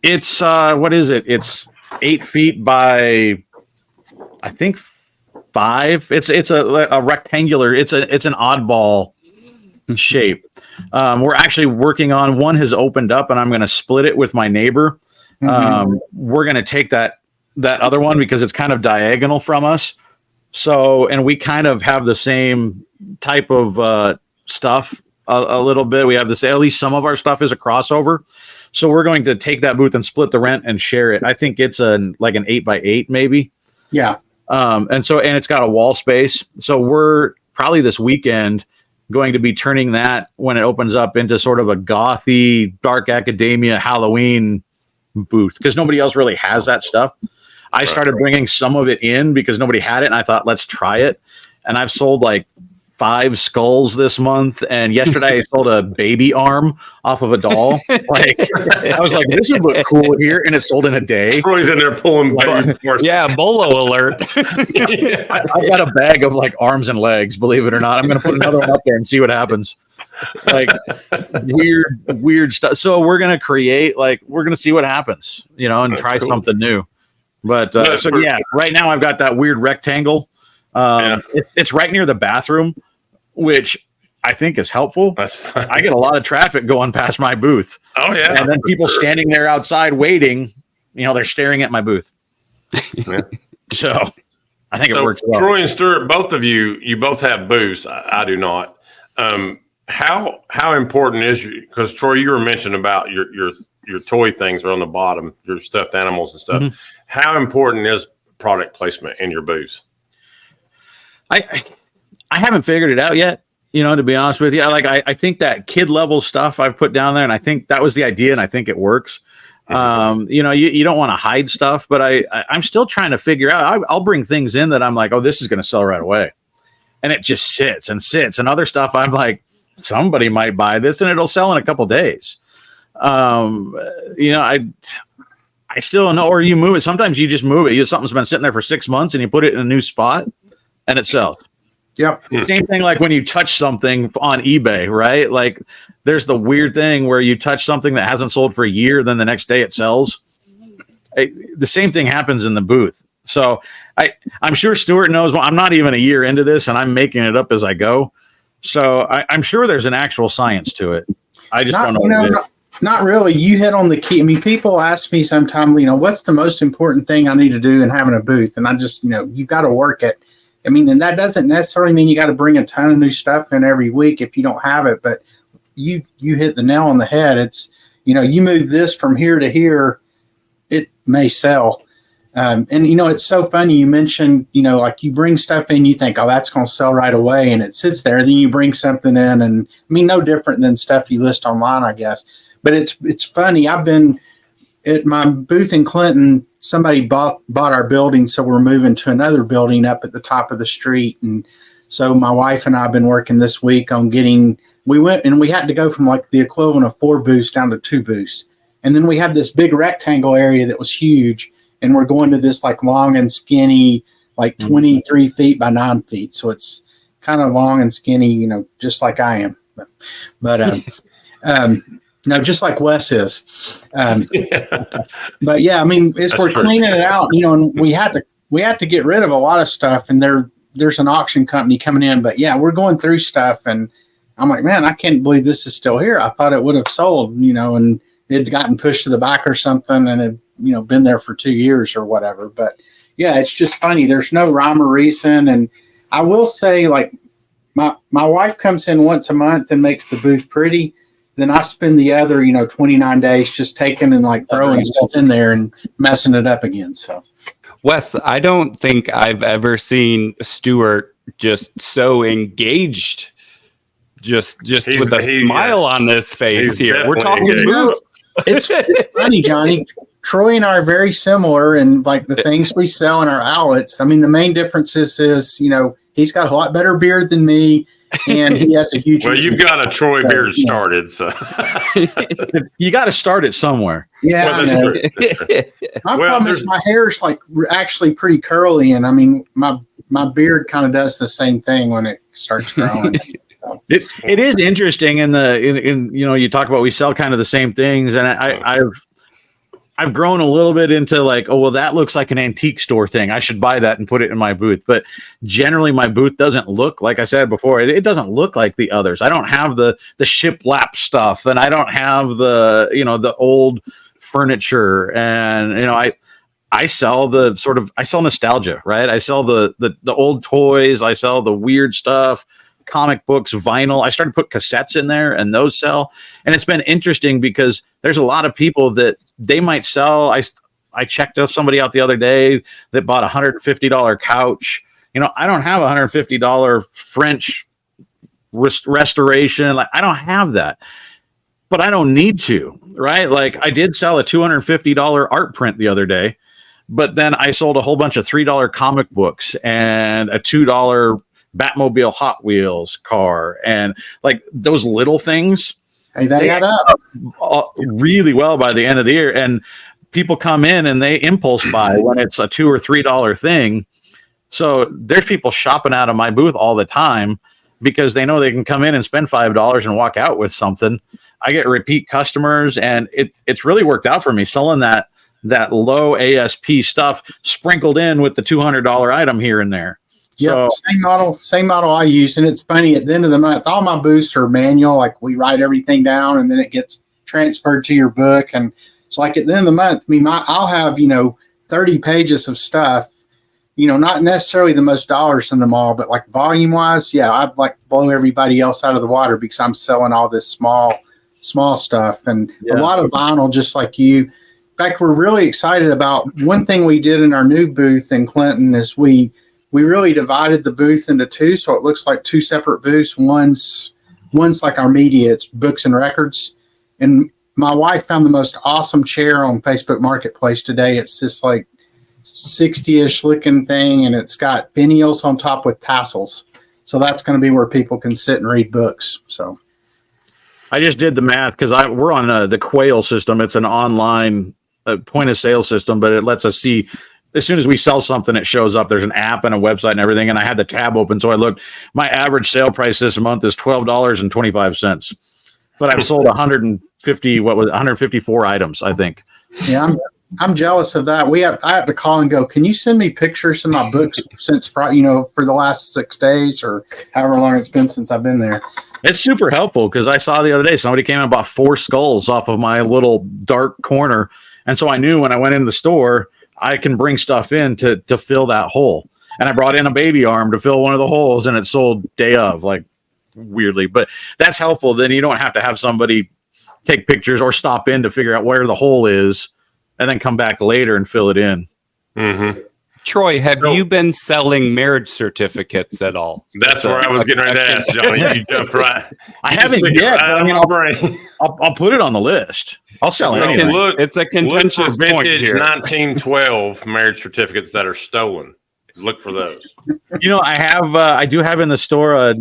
It's what is it? It's 8 feet by, I think, 5. It's a rectangular. It's an oddball shape. We're actually working on one has opened up, and I'm going to split it with my neighbor. We're going to take that other one because it's kind of diagonal from us. So, and we kind of have the same type of stuff a little bit. We have this, at least some of our stuff is a crossover. So we're going to take that booth and split the rent and share it. I think it's an 8x8 maybe. Yeah. And it's got a wall space. So we're probably this weekend going to be turning that, when it opens up, into sort of a gothy, dark academia Halloween booth, because nobody else really has that stuff. I started bringing some of it in because nobody had it, and I thought, let's try it. And I've sold 5 skulls this month, and yesterday I sold a baby arm off of a doll. I was like, this would look cool here, and it sold in a day. Troy's in there pulling yeah, bolo alert. I've got a bag of arms and legs, believe it or not. I'm going to put another one up there and see what happens. Weird stuff. So we're going to create, we're going to see what happens, and That's try cool. something new. But right now I've got that weird rectangle. It's right near the bathroom, which I think is helpful. That's fine. I get a lot of traffic going past my booth. Oh yeah. And then people standing there outside waiting, they're staring at my booth. Yeah. So I think it works well. Troy and Stuart, both of you both have booths. I do not. How important is you? Because Troy, you were mentioning about your toy things are on the bottom, your stuffed animals and stuff. Mm-hmm. How important is product placement in your booths? I haven't figured it out yet. To be honest with you, I think that kid level stuff I've put down there, and I think that was the idea, and I think it works. You don't want to hide stuff, but I'm still trying to figure out. I'll bring things in that I'm like, oh, this is going to sell right away, and it just sits, and other stuff I'm like, somebody might buy this, and it'll sell in a couple days. I still don't know. Or you move it. Sometimes you just move it. Something's been sitting there for 6 months, and you put it in a new spot, and it sells. Yep. Same thing like when you touch something on eBay, right? Like there's the weird thing where you touch something that hasn't sold for a year, then the next day it sells. The same thing happens in the booth. So I'm sure Stuart knows. Well, I'm not even a year into this, and I'm making it up as I go. So I'm sure there's an actual science to it. I just don't know. Not really. You hit on the key. I mean, people ask me sometimes, what's the most important thing I need to do in having a booth? And I just, you've got to work it. I mean, and that doesn't necessarily mean you got to bring a ton of new stuff in every week if you don't have it. But you hit the nail on the head. It's, you move this from here to here, it may sell. And it's so funny. You mentioned, like you bring stuff in, you think, oh, that's going to sell right away. And it sits there. Then you bring something in, and I mean, no different than stuff you list online, I guess. But it's funny. I've been at my booth in Clinton. Somebody bought our building, so we're moving to another building up at the top of the street. And so my wife and I have been working this week on we went and we had to go from like the equivalent of 4 booths down to 2 booths. And then we have this big rectangle area that was huge. And we're going to this like long and skinny, like 23 feet by 9 feet. So it's kind of long and skinny, just like I am. But no, just like Wes is. But yeah, I mean, as we're cleaning it out, and we had to get rid of a lot of stuff, and there's an auction company coming in. But yeah, we're going through stuff, and I'm like, man, I can't believe this is still here. I thought it would have sold, and it had gotten pushed to the back or something, and it been there for 2 years or whatever. But yeah, it's just funny. There's no rhyme or reason. And I will say, like, my wife comes in once a month and makes the booth pretty. Then I spend the other, 29 days just taking and like throwing stuff in there and messing it up again. So, Wes, I don't think I've ever seen Stuart just so engaged, just with a smile on his face here. We're talking booths. It's funny, Johnny. Troy and I are very similar, and like the things we sell in our outlets. I mean, the main difference is he's got a lot better beard than me. And he has a huge. Well, you've got a Troy beard started, so you got to start it somewhere. Yeah, well, my problem is my hair is like actually pretty curly, and I mean my beard kind of does the same thing when it starts growing. So. It is interesting in you talk about we sell kind of the same things, and I've grown a little bit into like, oh, well, that looks like an antique store thing. I should buy that and put it in my booth. But generally, my booth doesn't look, like I said before, it doesn't look like the others. I don't have the shiplap stuff, and I don't have the old furniture. And, I sell I sell nostalgia, right? I sell the old toys. I sell the weird stuff, comic books, vinyl. I started to put cassettes in there, and those sell. And it's been interesting because there's a lot of people that they might sell. I checked somebody out the other day that bought a $150 couch. I don't have a $150 French restoration. Like, I don't have that, but I don't need to, right? Like, I did sell a $250 art print the other day, but then I sold a whole bunch of $3 comic books and a $2 Batmobile Hot Wheels car, and like those little things. Hey, they add up really well by the end of the year. And people come in and they impulse buy when it's a $2 or $3 thing. So there's people shopping out of my booth all the time because they know they can come in and spend $5 and walk out with something. I get repeat customers, and it's really worked out for me selling that low ASP stuff sprinkled in with the $200 item here and there. Yeah, so, same model I use. And it's funny, at the end of the month, all my booths are manual. Like, we write everything down and then it gets transferred to your book. And so like at the end of the month, I'll have, 30 pages of stuff not necessarily the most dollars in the mall, but like volume wise, yeah, I'd like blow everybody else out of the water because I'm selling all this small stuff and a lot of vinyl, just like you. In fact, we're really excited about one thing we did in our new booth in Clinton is we really divided the booth into two. So it looks like two separate booths. One's like our media, it's books and records. And my wife found the most awesome chair on Facebook Marketplace today. It's this like 60-ish looking thing, and it's got finials on top with tassels. So that's going to be where people can sit and read books. So I just did the math because we're on the Quail system. It's an online point of sale system, but it lets us see as soon as we sell something, it shows up. There's an app and a website and everything. And I had the tab open, so I looked. My average sale price this month is $12.25, but I've sold 154 items, I think. Yeah, I'm jealous of that. I have to call and go, can you send me pictures of my books since Friday, for the last 6 days or however long it's been since I've been there. It's super helpful because I saw the other day somebody came and bought 4 skulls off of my little dark corner. And so I knew when I went into the store, I can bring stuff in to fill that hole. And I brought in a baby arm to fill one of the holes, and it sold day of, like, weirdly. But that's helpful. Then you don't have to have somebody take pictures or stop in to figure out where the hole is and then come back later and fill it in. Mm-hmm. Troy, have you been selling marriage certificates at all? That's where I was getting ready to ask, Johnny. You jumped right. I haven't yet. I'll put it on the list. I'll sell anything. It's a contentious look for vintage point here. 1912 marriage certificates that are stolen. Look for those. I do have in the store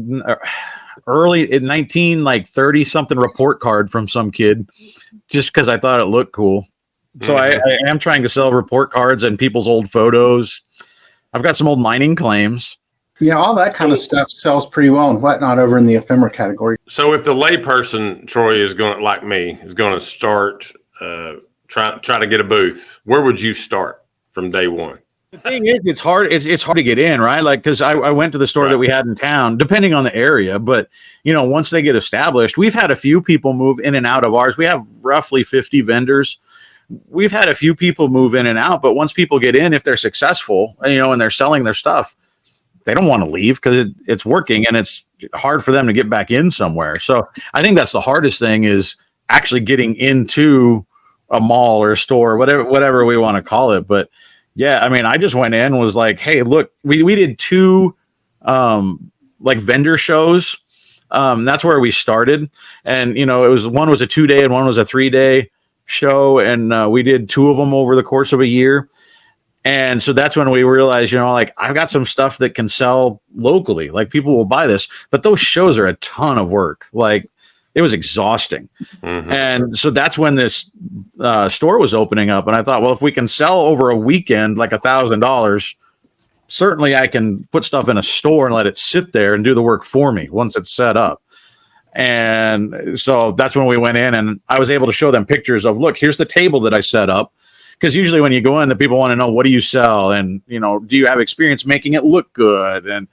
early in 1930 something report card from some kid, just because I thought it looked cool. So I am trying to sell report cards and people's old photos. I've got some old mining claims. Yeah, all that kind of stuff sells pretty well and whatnot over in the ephemera category. So if the layperson, Troy, is going to start try to get a booth, where would you start from day one? The thing is, it's hard. It's hard to get in, right? Like, because I went to the store that we had in town, depending on the area. But once they get established, we've had a few people move in and out of ours. We have roughly 50 vendors. We've had a few people move in and out, but once people get in, if they're successful, and they're selling their stuff, they don't want to leave because it's working and it's hard for them to get back in somewhere. So I think that's the hardest thing is actually getting into a mall or a store, whatever we want to call it. But yeah, I mean, I just went in and was like, hey, look, we did 2 like vendor shows. That's where we started. And, one was a 2-day and one was a 3-day show. And we did 2 of them over the course of a year. And so that's when we realized, I've got some stuff that can sell locally. Like, people will buy this, but those shows are a ton of work. Like, it was exhausting. Mm-hmm. And so that's when this store was opening up. And I thought, well, if we can sell over a weekend, like $1,000, certainly I can put stuff in a store and let it sit there and do the work for me once it's set up. And so that's when we went in and I was able to show them pictures of, look, here's the table that I set up. Because usually when you go in, the people want to know, what do you sell? And, do you have experience making it look good? And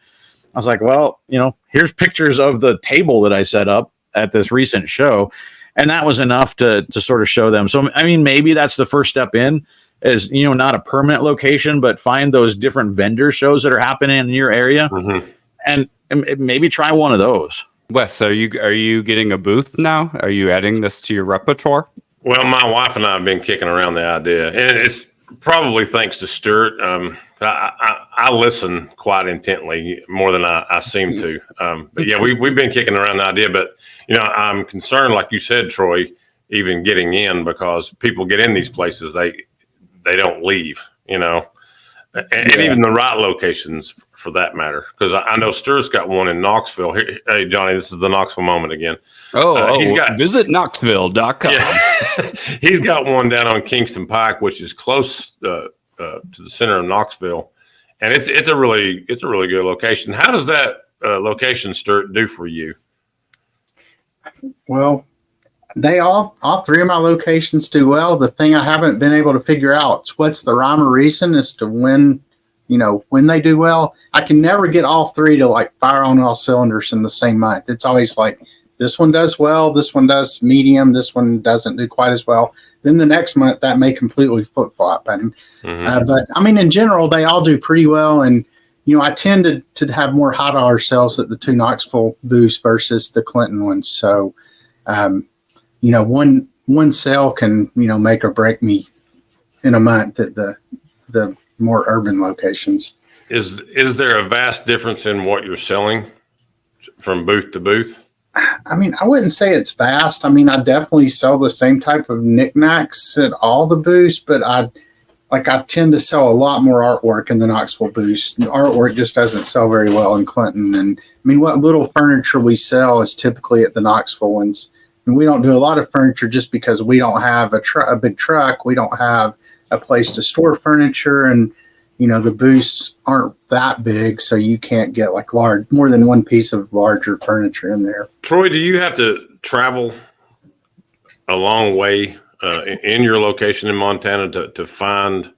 I was like, well, here's pictures of the table that I set up at this recent show. And that was enough to sort of show them. So, I mean, maybe that's the first step in is, not a permanent location, but find those different vendor shows that are happening in your area and maybe try one of those. Wes, are you getting a booth now? Are you adding this to your repertoire? Well, my wife and I have been kicking around the idea, and it's probably thanks to Stuart. I listen quite intently, more than I seem to. But yeah, we've been kicking around the idea, but I'm concerned, like you said, Troy, even getting in, because people get in these places, they don't leave, and even the right locations for that matter. Because I know Stuart's got one in Knoxville. Hey, Johnny, this is the Knoxville moment again. Visit Knoxville.com. Yeah. He's got one down on Kingston Pike, which is close to the center of Knoxville, and it's a really good location. How does that location, Stuart, do for you? Well, they all 3 of my locations do well. The thing I haven't been able to figure out is what's the rhyme or reason as to when they do well. I can never get all 3 to like fire on all cylinders in the same month. It's always like, this one does well, this one does medium, this one doesn't do quite as well. then the next month that may completely flip flop. And but I mean, in general, they all do pretty well. And I tend to have more high dollar sales at the 2 Knoxville booths versus the Clinton ones. So, one sale can make or break me in a month at the more urban locations. Is there a vast difference in what you're selling from booth to booth? I mean, I wouldn't say it's vast. I mean, I definitely sell the same type of knickknacks at all the booths, but I tend to sell a lot more artwork in the Knoxville booths. Artwork just doesn't sell very well in Clinton. And I mean, what little furniture we sell is typically at the Knoxville ones. And we don't do a lot of furniture just because we don't have a big truck. We don't have a place to store furniture. And, the booths aren't that big, so you can't get more than one piece of larger furniture in there. Troy, do you have to travel a long way in your location in Montana to find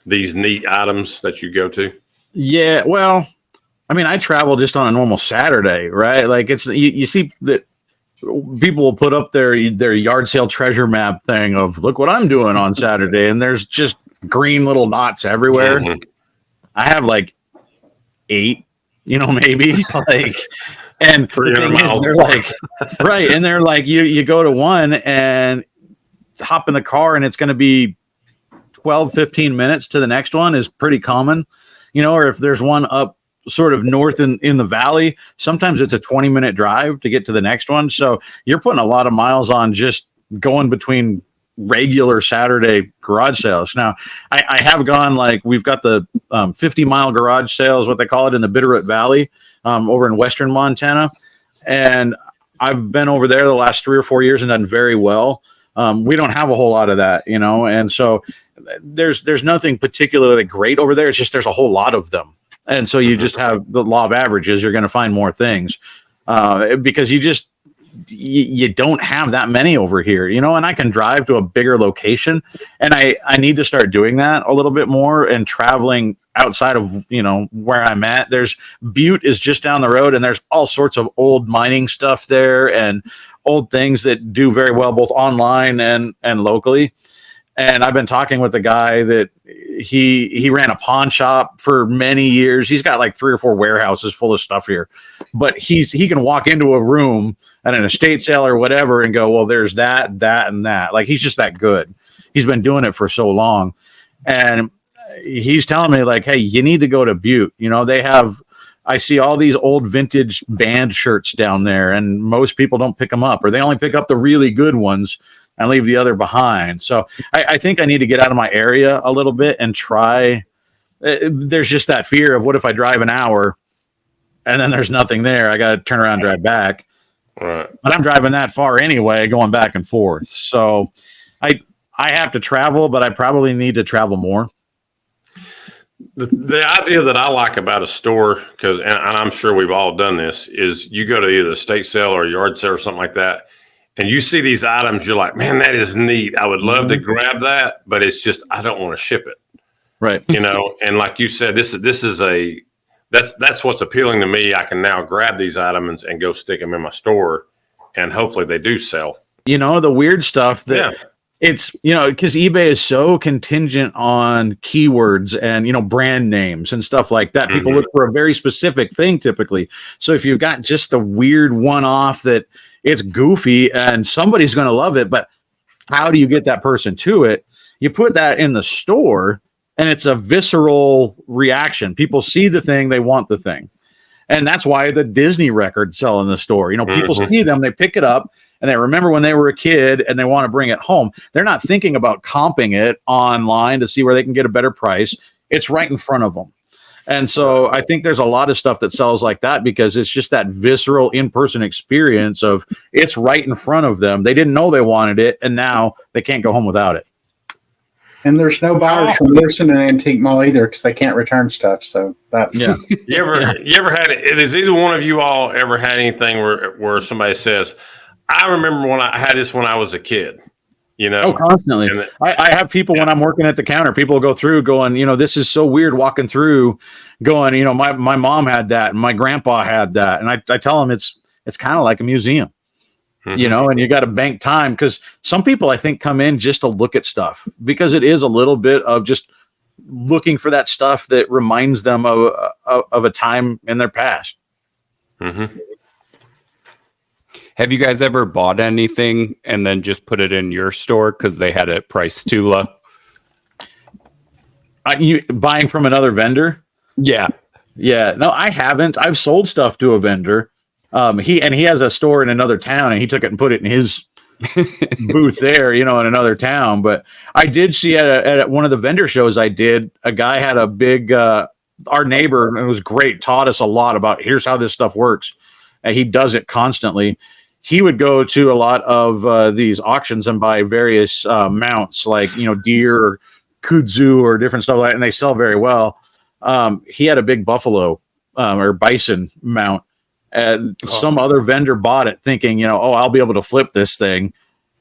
these neat items that you go to? Yeah, well, I mean, I travel just on a normal Saturday, right? Like it's you see that people will put up their yard sale treasure map thing of look what I'm doing on Saturday, and there's just green little knots everywhere. Mm-hmm. I have 8, maybe and the thing is, they're right, and they're you go to one and hop in the car and it's going to be 12-15 minutes to the next one is pretty common, or if there's one up sort of north in the valley, sometimes it's a 20-minute drive to get to the next one. So you're putting a lot of miles on just going between regular Saturday garage sales. Now I have gone we've got the 50-mile garage sales, what they call it, in the Bitterroot Valley over in western Montana. And I've been over there the last 3 or 4 years and done very well. We don't have a whole lot of that, and so there's nothing particularly great over there. It's just there's a whole lot of them. And so you just have the law of averages. You're going to find more things because you don't have that many over here, and I can drive to a bigger location, and I need to start doing that a little bit more and traveling outside of, where I'm at. There's Butte is just down the road, and there's all sorts of old mining stuff there and old things that do very well, both online and locally. And I've been talking with a guy that he ran a pawn shop for many years. He's got 3 or 4 warehouses full of stuff here, but he can walk into a room at an estate sale or whatever and go, well, there's that, and that. He's just that good. He's been doing it for so long. And he's telling me hey, you need to go to Butte. I see all these old vintage band shirts down there, and most people don't pick them up, or they only pick up the really good ones and leave the other behind. So I think I need to get out of my area a little bit and try. There's just that fear of what if I drive an hour and then there's nothing there. I got to turn around and drive back. Right. But I'm driving that far anyway, going back and forth. So I have to travel, but I probably need to travel more. The idea that I like about a store, and I'm sure we've all done this, is you go to either a estate sale or a yard sale or something like that, and you see these items, you're like, man, that is neat. I would love to grab that, but it's just I don't want to ship it. Right. And like you said, that's what's appealing to me. I can now grab these items and go stick them in my store, and hopefully they do sell. The weird stuff that it's, because eBay is so contingent on keywords and, brand names and stuff like that. People look for a very specific thing typically. So if you've got just the weird one-off that it's goofy and somebody's going to love it, but how do you get that person to it? You put that in the store and it's a visceral reaction. People see the thing, they want the thing. And that's why the Disney records sell in the store. People see them, they pick it up, and they remember when they were a kid and they want to bring it home. They're not thinking about comping it online to see where they can get a better price. It's right in front of them. And so I think there's a lot of stuff that sells like that because it's just that visceral in-person experience of it's right in front of them. They didn't know they wanted it, and now they can't go home without it. And there's no buyers from this in an antique mall either because they can't return stuff. So that's You ever had it? Has either one of you all ever had anything where somebody says, I remember when I had this when I was a kid, Oh, constantly. I have people when I'm working at the counter, people go through going, this is so weird walking through going, my mom had that and my grandpa had that. And I tell them it's kind of like a museum. you know, and you got to bank time, because some people I think come in just to look at stuff, because it is a little bit of just looking for that stuff that reminds them of a time in their past. Mm-hmm. Have you guys ever bought anything and then just put it in your store because they had it priced too low? You buying from another vendor? Yeah. No, I haven't. I've sold stuff to a vendor. He has a store in another town, and he took it and put it in his booth there, you know, in another town. But I did see at one of the vendor shows I did, a guy had a big, our neighbor, and it was great, taught us a lot about here's how this stuff works. And he does it constantly. He would go to a lot of these auctions and buy various mounts, like, you know, deer or kudzu or different stuff like that, and they sell very well. He had a big buffalo or bison mount, and some other vendor bought it thinking, you know, oh, I'll be able to flip this thing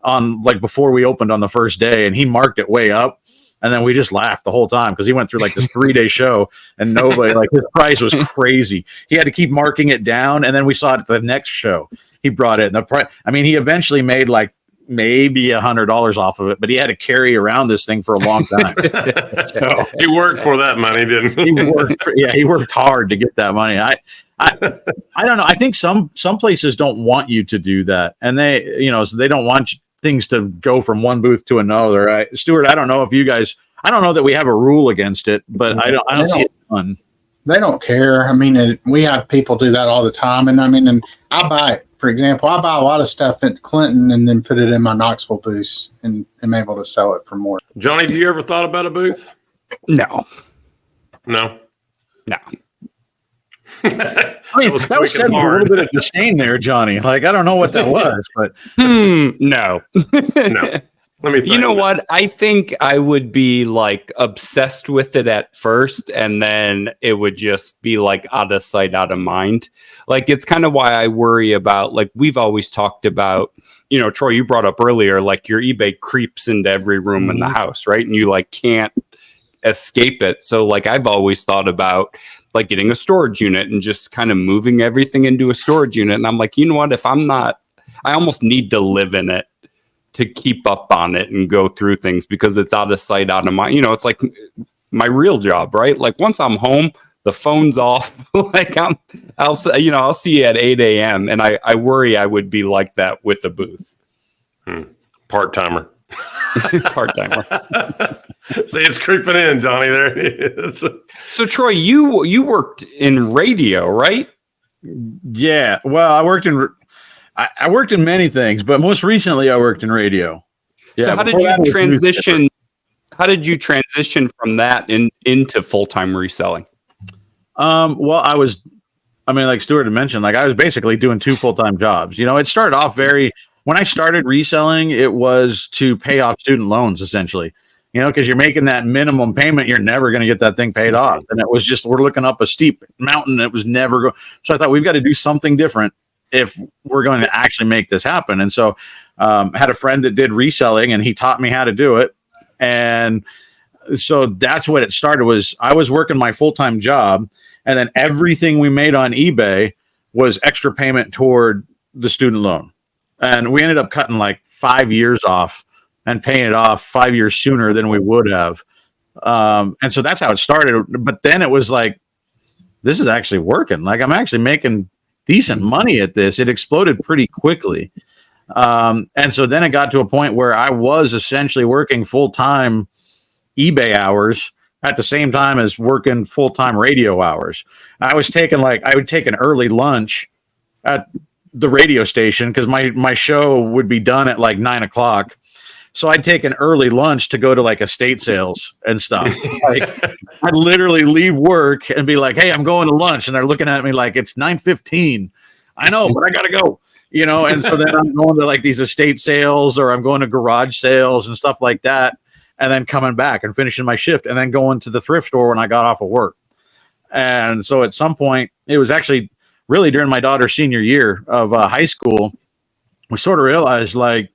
on, like, before we opened on the first day, and he marked it way up. And then we just laughed the whole time because he went through like this 3-day show, and nobody, like, his price was crazy. He had to keep marking it down. And then we saw it at the next show. He brought it. And the price, I mean, he eventually made like maybe $100 off of it, but he had to carry around this thing for a long time. So, He worked for that money, didn't he? he worked hard to get that money. I don't know. I think some places don't want you to do that. And they, you know, so they don't want things to go from one booth to another. Stuart, I don't know if you guys, I don't know that we have a rule against it, but I don't see it done. They don't care. I mean, we have people do that all the time. And I mean, and I buy, for example, I buy a lot of stuff at Clinton and then put it in my Knoxville booth and am able to sell it for more. Johnny, do you ever thought about a booth? No. I mean, that was said with a little bit of disdain there, Johnny. Like, I don't know what that was, but no. No. Let me think. You know what? I think I would be like obsessed with it at first, and then it would just be like out of sight, out of mind. Like, it's kind of why I worry about, like, we've always talked about, you know, Troy, you brought up earlier, like, your eBay creeps into every room in the house, right? And you like can't escape it. So like, I've always thought about like getting a storage unit and just kind of moving everything into a storage unit. And I'm like, you know what? If I'm not, I almost need to live in it to keep up on it and go through things, because it's out of sight, out of mind. You know, it's like my real job, right? Like, once I'm home, the phone's off. Like, I'll see you at 8 a.m. And I worry I would be like that with a booth. Part-timer. Part-timer. See, it's creeping in, Johnny. There it is. So Troy, you worked in radio, right? Yeah. Well, I worked in many things, but most recently I worked in radio. Yeah. So how did you transition? How did you transition from that into full-time reselling? Well, like Stuart had mentioned, like, I was basically doing 2 full-time jobs. You know, it started off when I started reselling, it was to pay off student loans, essentially. You know, because you're making that minimum payment, you're never going to get that thing paid off. And it was just, we're looking up a steep mountain. It was never going. So I thought, we've got to do something different if we're going to actually make this happen. And so had a friend that did reselling, and he taught me how to do it. And so that's what it started. Was I was working my full-time job, and then everything we made on eBay was extra payment toward the student loan. And we ended up cutting like 5 years off and paying it off 5 years sooner than we would have. And so that's how it started. But then it was like, this is actually working. Like, I'm actually making decent money at this. It exploded pretty quickly. And so then it got to a point where I was essentially working full-time eBay hours at the same time as working full-time radio hours. I would take an early lunch at the radio station, because my show would be done at like 9 o'clock. So I'd take an early lunch to go to like estate sales and stuff. Like, I'd literally leave work and be like, hey, I'm going to lunch. And they're looking at me like, it's 9:15. I know, but I got to go, you know? And so then I'm going to like these estate sales, or I'm going to garage sales and stuff like that. And then coming back and finishing my shift, and then going to the thrift store when I got off of work. And so at some point, it was actually really during my daughter's senior year of high school, we sort of realized, like,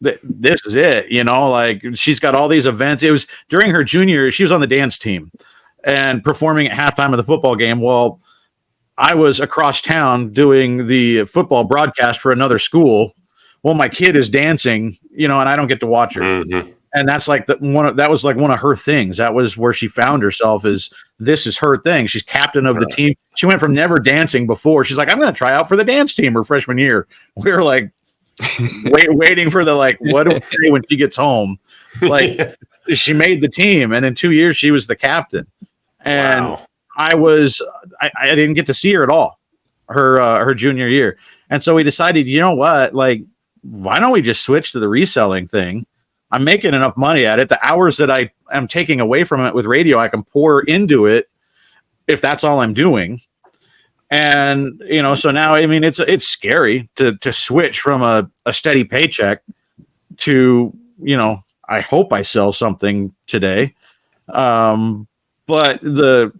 this is it, you know, like, she's got all these events. It was during her junior year, she was on the dance team and performing at halftime of the football game. Well, I was across town doing the football broadcast for another school well, my kid is dancing, and I don't get to watch her. Mm-hmm. And that's like that was like one of her things. That was where she found herself, this is her thing. She's captain of the team. She went from never dancing before. She's like, I'm going to try out for the dance team her freshman year. We were like, waiting for the, like, what do we say when she gets home? Like, she made the team. And in 2 years, she was the captain. And wow. I didn't get to see her at all her junior year. And so we decided, you know what, like, why don't we just switch to the reselling thing? I'm making enough money at it. The hours that I am taking away from it with radio, I can pour into it if that's all I'm doing. And, so now, I mean, it's scary to switch from a steady paycheck to, I hope I sell something today. But the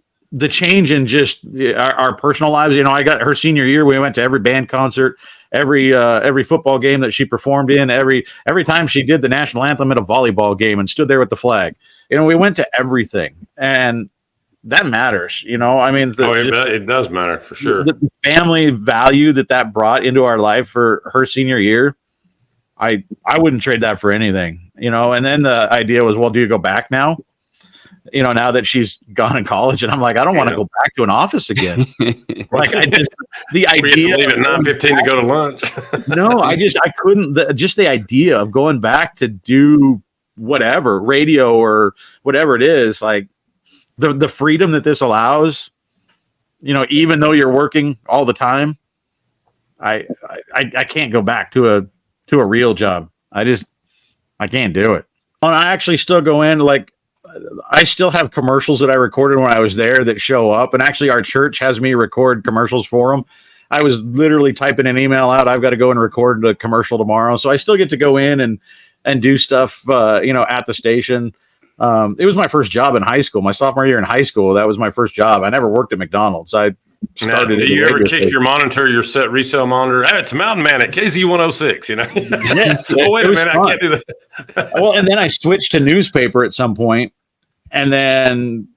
change in just our personal lives, I got her senior year. We went to every band concert, every football game that she performed in, every time she did the national anthem at a volleyball game and stood there with the flag. We went to everything, and that matters. I mean, it does matter for sure. The family value that brought into our life for her senior year, I wouldn't trade that for anything. And then the idea was, well, do you go back now? Now that she's gone in college, and I'm like, I don't want to go back to an office again. Like, the idea leave at 9:15 to go to lunch. No, I couldn't. Just the idea of going back to do whatever, radio or whatever it is, like the freedom that this allows, even though you're working all the time, I can't go back to a real job. I can't do it. And I actually still go in, like, I still have commercials that I recorded when I was there that show up. And actually our church has me record commercials for them. I was literally typing an email out. I've got to go and record a commercial tomorrow. So I still get to go in and do stuff, at the station. It was my first job in high school. My sophomore year in high school, that was my first job. I never worked at McDonald's. I started. Now, do you ever kick your monitor, your set resale monitor? Hey, it's Mountain Man at KZ106. Yeah. Oh, wait a minute, fun. I can't do that. Well, and then I switched to newspaper at some point, and then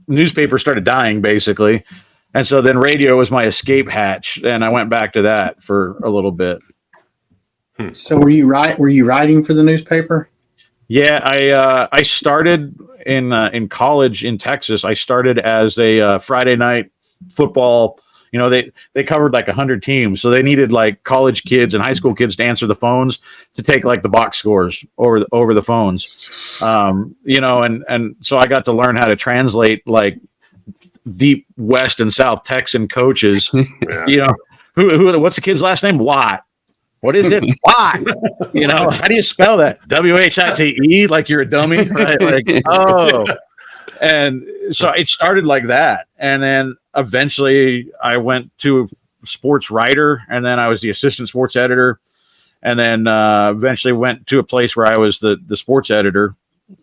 newspaper started dying basically, and so then radio was my escape hatch, and I went back to that for a little bit. So were you writing for the newspaper? Yeah, I started in college in Texas. I started as a Friday night football. They covered like 100 teams, so they needed like college kids and high school kids to answer the phones to take like the box scores over the phones. And so I got to learn how to translate like deep West and South Texan coaches. Yeah. Who what's the kid's last name? Watt. What is it? Watt. How do you spell that? WHITE? Like you're a dummy, right? Like, oh. And so it started like that. And then eventually I went to sports writer, and then I was the assistant sports editor. And then eventually went to a place where I was the sports editor.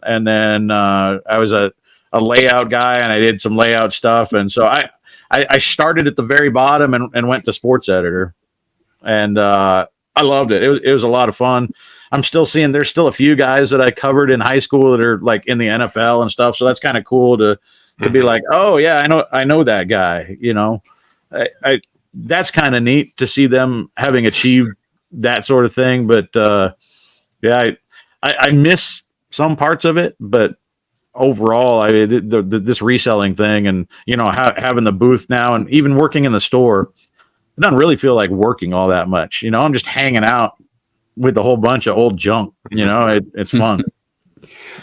And then I was a layout guy, and I did some layout stuff. And so I started at the very bottom and went to sports editor. And I loved it. It was a lot of fun. I'm still seeing there's still a few guys that I covered in high school that are like in the NFL and stuff. So that's kind of cool to be like, oh yeah, I know that guy. That's kind of neat to see them having achieved that sort of thing. But yeah, I miss some parts of it, but overall, this reselling thing and having the booth now and even working in the store, it doesn't really feel like working all that much. I'm just hanging out with a whole bunch of old junk. It's fun.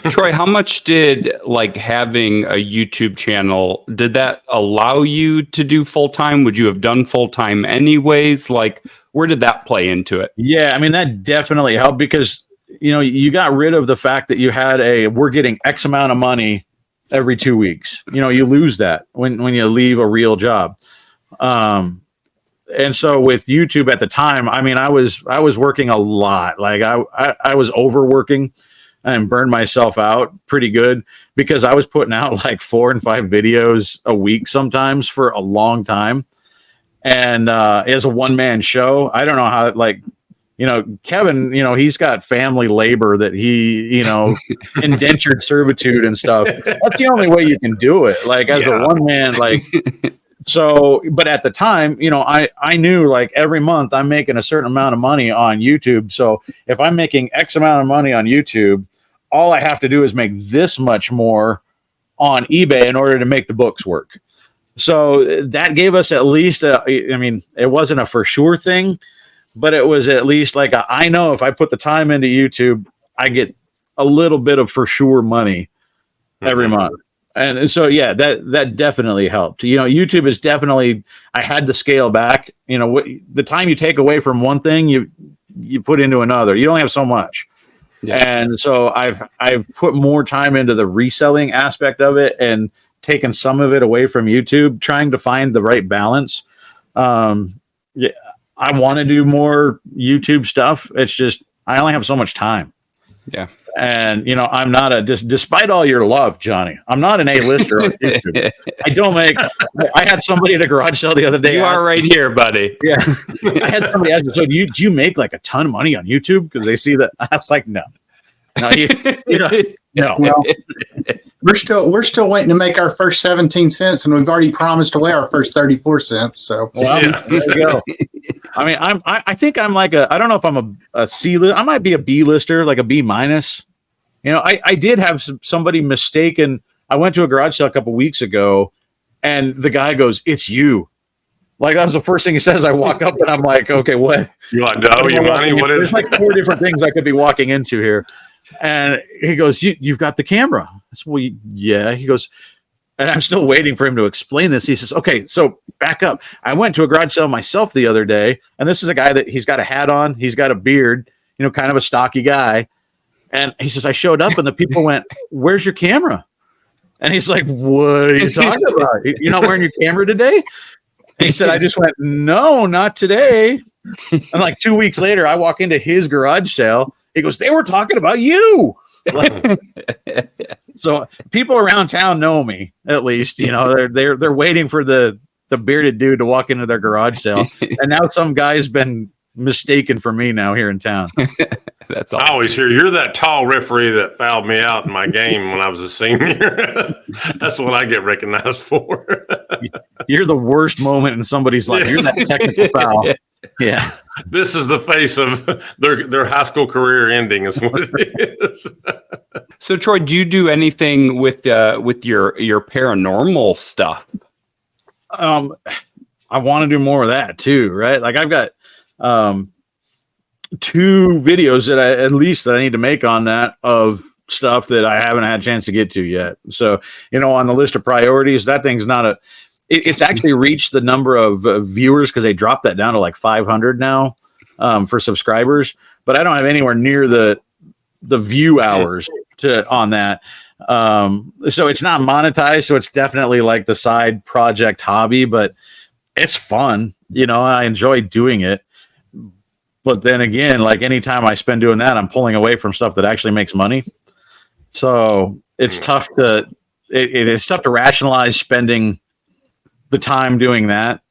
Troy, how much did like having a YouTube channel, did that allow you to do full time? Would you have done full time anyways? Like, where did that play into it? Yeah, I mean, that definitely helped because, you got rid of the fact that you had we're getting X amount of money every 2 weeks. You lose that when you leave a real job. And so with YouTube at the time, I mean, I was working a lot. Like I was overworking and burned myself out pretty good because I was putting out like 4 and 5 videos a week sometimes for a long time. And as a one-man show, I don't know how, like, Kevin, he's got family labor that he, indentured servitude and stuff. That's the only way you can do it. Like as a one man, like So, but at the time, I knew like every month I'm making a certain amount of money on YouTube. So if I'm making X amount of money on YouTube, all I have to do is make this much more on eBay in order to make the books work. So that gave us at least it wasn't a for sure thing, but it was at least like I know if I put the time into YouTube, I get a little bit of for sure money every month. And so, yeah, that definitely helped. YouTube is definitely, I had to scale back. The time you take away from one thing, you put into another. You only have so much. Yeah. And so I've put more time into the reselling aspect of it and taken some of it away from YouTube, trying to find the right balance. Yeah, I want to do more YouTube stuff. It's just, I only have so much time. Yeah. And, I'm not despite all your love, Johnny, I'm not an A-lister on YouTube. I had somebody at a garage sale the other day. You are right here, buddy. Yeah. I had somebody ask me, so do you make like a ton of money on YouTube? Because they see that. I was like, no. No. Well, we're still waiting to make our first 17 cents, and we've already promised away our first 34 cents. So there you go. I mean, I think I'm like I don't know if I'm a C list. I might be a B lister, like a B minus. I did have somebody mistaken. I went to a garage sale a couple weeks ago, and the guy goes, "It's you." Like, that was the first thing he says. I walk up and I'm like, okay, what? You're like, no, you money? What is? There's like 4 different things I could be walking into here. And he goes, you've got the camera. I said, well, yeah. He goes, and I'm still waiting for him to explain this. He says, okay, so back up. I went to a garage sale myself the other day, and this is a guy that he's got a hat on. He's got a beard, kind of a stocky guy. And he says, I showed up and the people went, where's your camera? And he's like, what are you talking about? You're not wearing your camera today? And he said, I just went, no, not today. And like 2 weeks later, I walk into his garage sale. He goes, they were talking about you. Like, so people around town know me, at least. They're waiting for the bearded dude to walk into their garage sale. And now some guy's been mistaken for me now here in town. That's awesome. I always hear you're that tall referee that fouled me out in my game when I was a senior. That's what I get recognized for. You're the worst moment in somebody's life. You're that technical foul. Yeah. This is the face of their high school career ending is what it is. So Troy, do you do anything with your paranormal stuff? I want to do more of that too, right? Like I've got 2 videos that I need to make on that of stuff that I haven't had a chance to get to yet. So, on the list of priorities, that thing's not it's actually reached the number of viewers because they dropped that down to like 500 now for subscribers, but I don't have anywhere near the view hours on that. So it's not monetized. So it's definitely like the side project hobby, but it's fun. I enjoy doing it. But then again, like anytime I spend doing that, I'm pulling away from stuff that actually makes money. So it's tough to it's tough to rationalize spending the time doing that.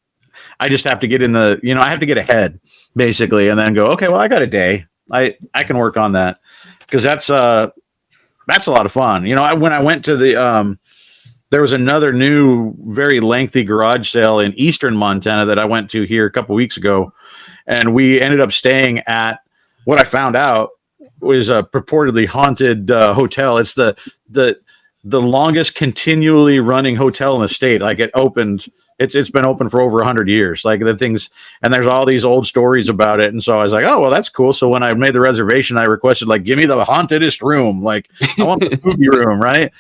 I just have to get in I have to get ahead basically, and then go, okay, well, I got a day. I can work on that because that's a lot of fun. When I went to there was another new, very lengthy garage sale in Eastern Montana that I went to here a couple weeks ago. And we ended up staying at what I found out was a purportedly haunted hotel. It's the longest continually running hotel in the state. Like it opened, it's been open for over 100 years. Like the things, and there's all these old stories about it. And so I was like, oh, well, that's cool. So when I made the reservation, I requested like, give me the hauntedest room. Like I want the spooky room, right?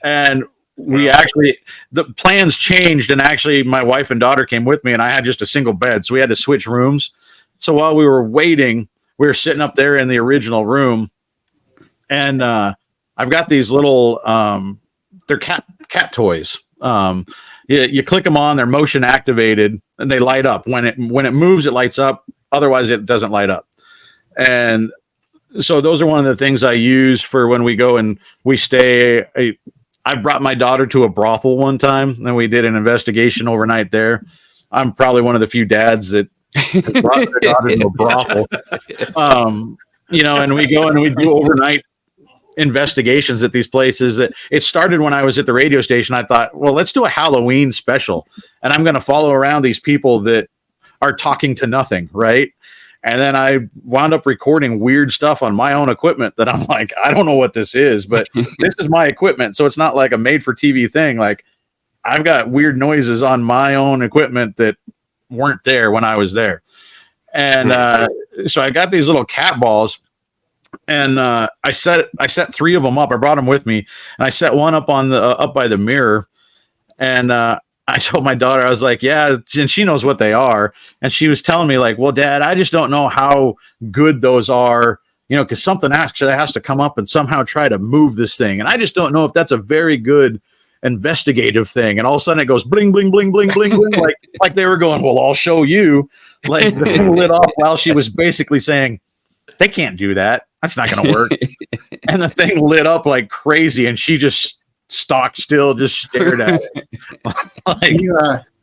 And the plans changed, and actually my wife and daughter came with me, and I had just a single bed, so we had to switch rooms. So while we were waiting, we were sitting up there in the original room, and I've got these little they're cat toys. You click them on, they're motion activated, and they light up. When it moves, it lights up. Otherwise, it doesn't light up. And so those are one of the things I use for when we go and we stay. I brought my daughter to a brothel one time, and we did an investigation overnight there. I'm probably one of the few dads that brought their daughter to a brothel. And we go and we do overnight investigations at these places. That it started when I was at the radio station. I thought, well, let's do a Halloween special, and I'm going to follow around these people that are talking to nothing, right? And then I wound up recording weird stuff on my own equipment that I'm like, I don't know what this is, but this is my equipment. So it's not like a made for TV thing. Like I've got weird noises on my own equipment that weren't there when I was there. And so I got these little cat balls, and I set 3 of them up. I brought them with me, and I set one up up by the mirror. And I told my daughter, I was like, yeah, and she knows what they are. And she was telling me like, well, Dad, I just don't know how good those are, because something actually has to come up and somehow try to move this thing. And I just don't know if that's a very good investigative thing. And all of a sudden it goes bling, bling, bling, bling, bling, bling, like they were going, well, I'll show you. Like the thing lit off while she was basically saying, they can't do that. That's not going to work. And the thing lit up like crazy. And she just stock still, just stared at it. Like,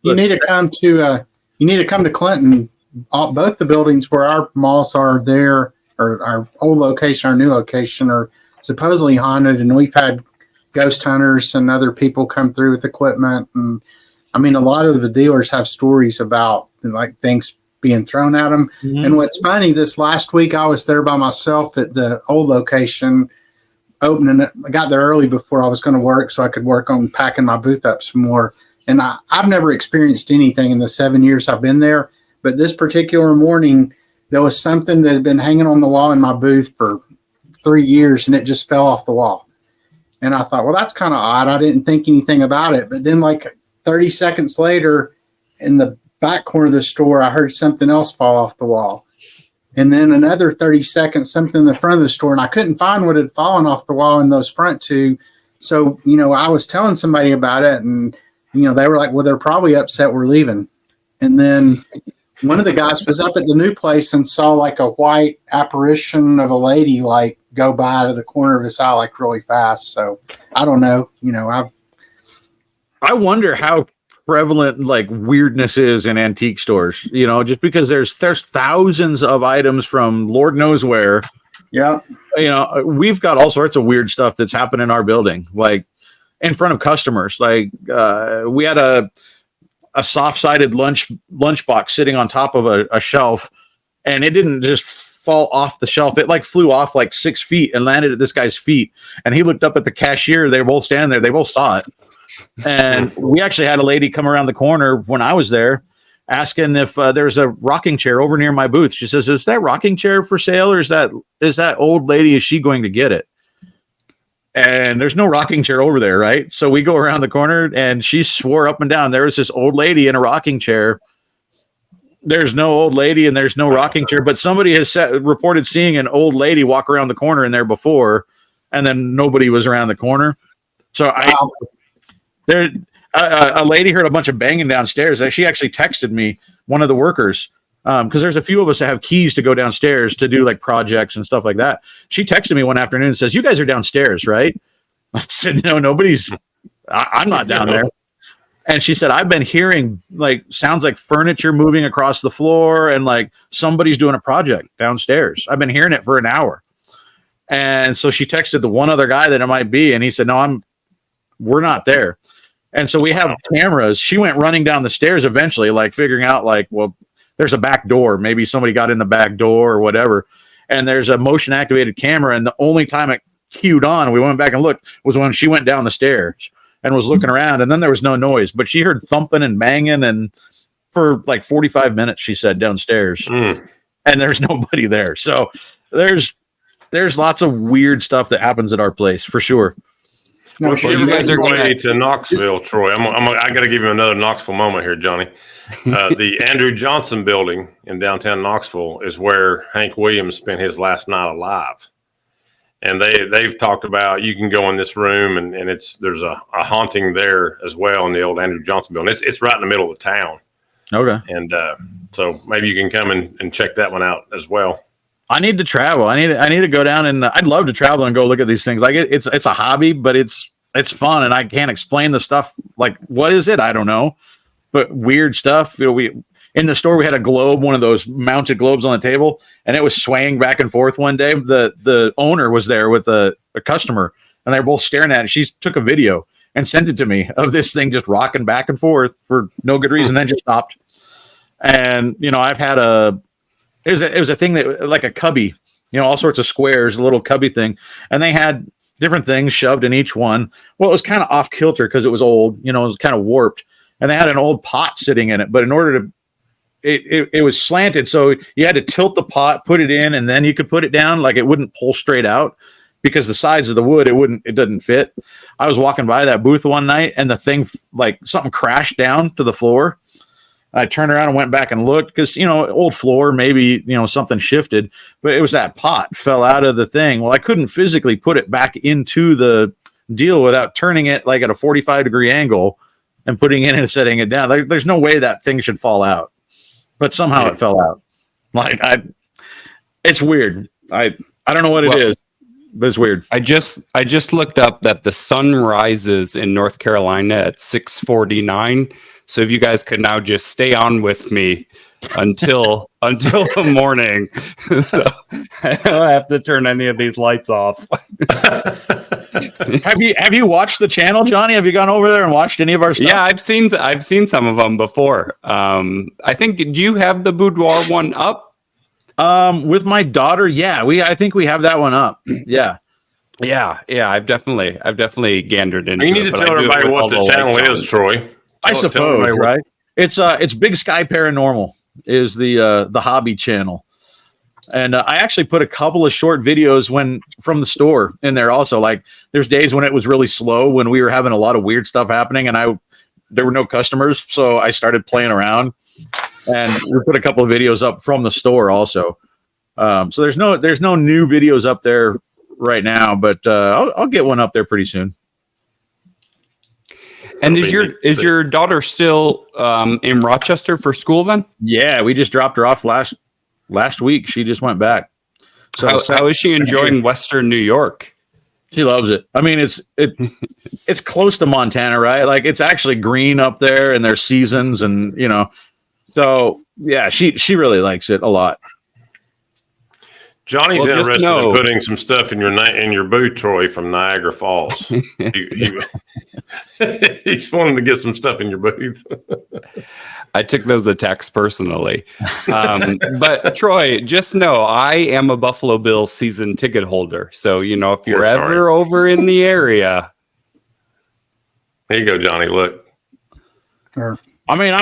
you need to come to Clinton. Both the buildings where our malls are there, or our old location, our new location, are supposedly haunted, and we've had ghost hunters and other people come through with equipment. And I mean, a lot of the dealers have stories about like things being thrown at them. Mm-hmm. And what's funny, this last week I was there by myself at the old location, opening it. I got there early before I was going to work so I could work on packing my booth up some more. And I've never experienced anything in the 7 years I've been there. But this particular morning, there was something that had been hanging on the wall in my booth for 3 years, and it just fell off the wall. And I thought, well, that's kind of odd. I didn't think anything about it. But then like 30 seconds later, in the back corner of the store, I heard something else fall off the wall. And then another 30 seconds, something in the front of the store, and I couldn't find what had fallen off the wall in those front 2. So, I was telling somebody about it, and, they were like, well, they're probably upset we're leaving. And then one of the guys was up at the new place and saw like a white apparition of a lady, like go by out of the corner of his eye, like really fast. So I don't know, I wonder how prevalent like weirdness is in antique stores, just because there's thousands of items from Lord knows where. Yeah. We've got all sorts of weird stuff that's happened in our building, like in front of customers. Like we had a soft-sided lunchbox sitting on top of a shelf, and it didn't just fall off the shelf. It like flew off like 6 feet and landed at this guy's feet. And he looked up at the cashier. They were both standing there. They both saw it. And we actually had a lady come around the corner when I was there asking if there's a rocking chair over near my booth. She says, is that rocking chair for sale, or is that old lady, is she going to get it? And there's no rocking chair over there, right? So we go around the corner, and she swore up and down there was this old lady in a rocking chair. There's no old lady and there's no rocking chair, but somebody has reported seeing an old lady walk around the corner in there before, and then nobody was around the corner. So a lady heard a bunch of banging downstairs. She actually texted me, one of the workers, because there's a few of us that have keys to go downstairs to do like projects and stuff like that. She texted me one afternoon and says, you guys are downstairs, right? I said, no, nobody's, I'm not down there. And she said, I've been hearing like sounds like furniture moving across the floor, and like somebody's doing a project downstairs. I've been hearing it for an hour. And so she texted the one other guy that it might be, and he said, no, we're not there. And so we have cameras. She went running down the stairs eventually, like figuring out like, well, there's a back door. Maybe somebody got in the back door or whatever. And there's a motion activated camera. And the only time it cued on, we went back and looked, was when she went down the stairs and was looking around. And then there was no noise, but she heard thumping and banging, and for like 45 minutes, she said, downstairs. And there's nobody there. So there's lots of weird stuff that happens at our place for sure. No, well, you guys are going to Knoxville, Troy. I got to give you another Knoxville moment here, Johnny. The Andrew Johnson building in downtown Knoxville is where Hank Williams spent his last night alive. And they've talked about, you can go in this room and there's a haunting there as well in the old Andrew Johnson building. It's right in the middle of the town. Okay. And so maybe you can come and check that one out as well. I need to travel. I need to go down, and I'd love to travel and go look at these things. Like it's a hobby, but it's fun, and I can't explain the stuff. Like, what is it? I don't know, but weird stuff. We in the store, we had a globe, one of those mounted globes on the table, and it was swaying back and forth one day. The owner was there with a a customer, and they're both staring at it. She took a video and sent it to me of this thing just rocking back and forth for no good reason, then just stopped. And, you know, I've had it was a thing that like a cubby, you know, all sorts of squares, a little cubby thing. And they had different things shoved in each one. Well, it was kind of off kilter because it was old, you know, it was kind of warped. And they had an old pot sitting in it, but in order to, it was slanted. So you had to tilt the pot, put it in, and then you could put it down. Like it wouldn't pull straight out because the sides of the wood, it doesn't fit. I was walking by that booth one night and the thing, like something crashed down to the floor. I turned around and went back and looked because, you know, old floor, maybe, you know, something shifted, but it was that pot fell out of the thing. Well, I couldn't physically put it back into the deal without turning it like at a 45-degree angle and putting it in and setting it down. Like, there's no way that thing should fall out, but somehow it fell out. Like it's weird. I don't know what it is, but it's weird. I just looked up that the sun rises in North Carolina at 6:49. So if you guys could now just stay on with me until the morning, so I don't have to turn any of these lights off. Have you watched the channel, Johnny? Have you gone over there and watched any of our stuff? Yeah, I've seen some of them before. I think, do you have the boudoir one up? With my daughter, yeah. I think we have that one up. Yeah. Yeah. I've definitely gandered into it. You need to tell everybody what the channel is, Troy. I suppose, right? It's Big Sky Paranormal is the hobby channel. And I actually put a couple of short videos from the store in there also. Like there's days when it was really slow, when we were having a lot of weird stuff happening and there were no customers. So I started playing around and we put a couple of videos up from the store also. So there's no new videos up there right now, but I'll get one up there pretty soon. And is your daughter still in Rochester for school then? Yeah, we just dropped her off last week. She just went back. So how is she enjoying Western New York? She loves it. I mean, it's close to Montana, right? Like it's actually green up there and there's seasons and, you know, so yeah, she really likes it a lot. Johnny's interested in putting some stuff in your booth, Troy, from Niagara Falls. He's wanting to get some stuff in your booth. I took those attacks personally. But Troy, just know I am a Buffalo Bills season ticket holder. So, you know, if you're ever over in the area. Here you go, Johnny. Look. Sure. I mean,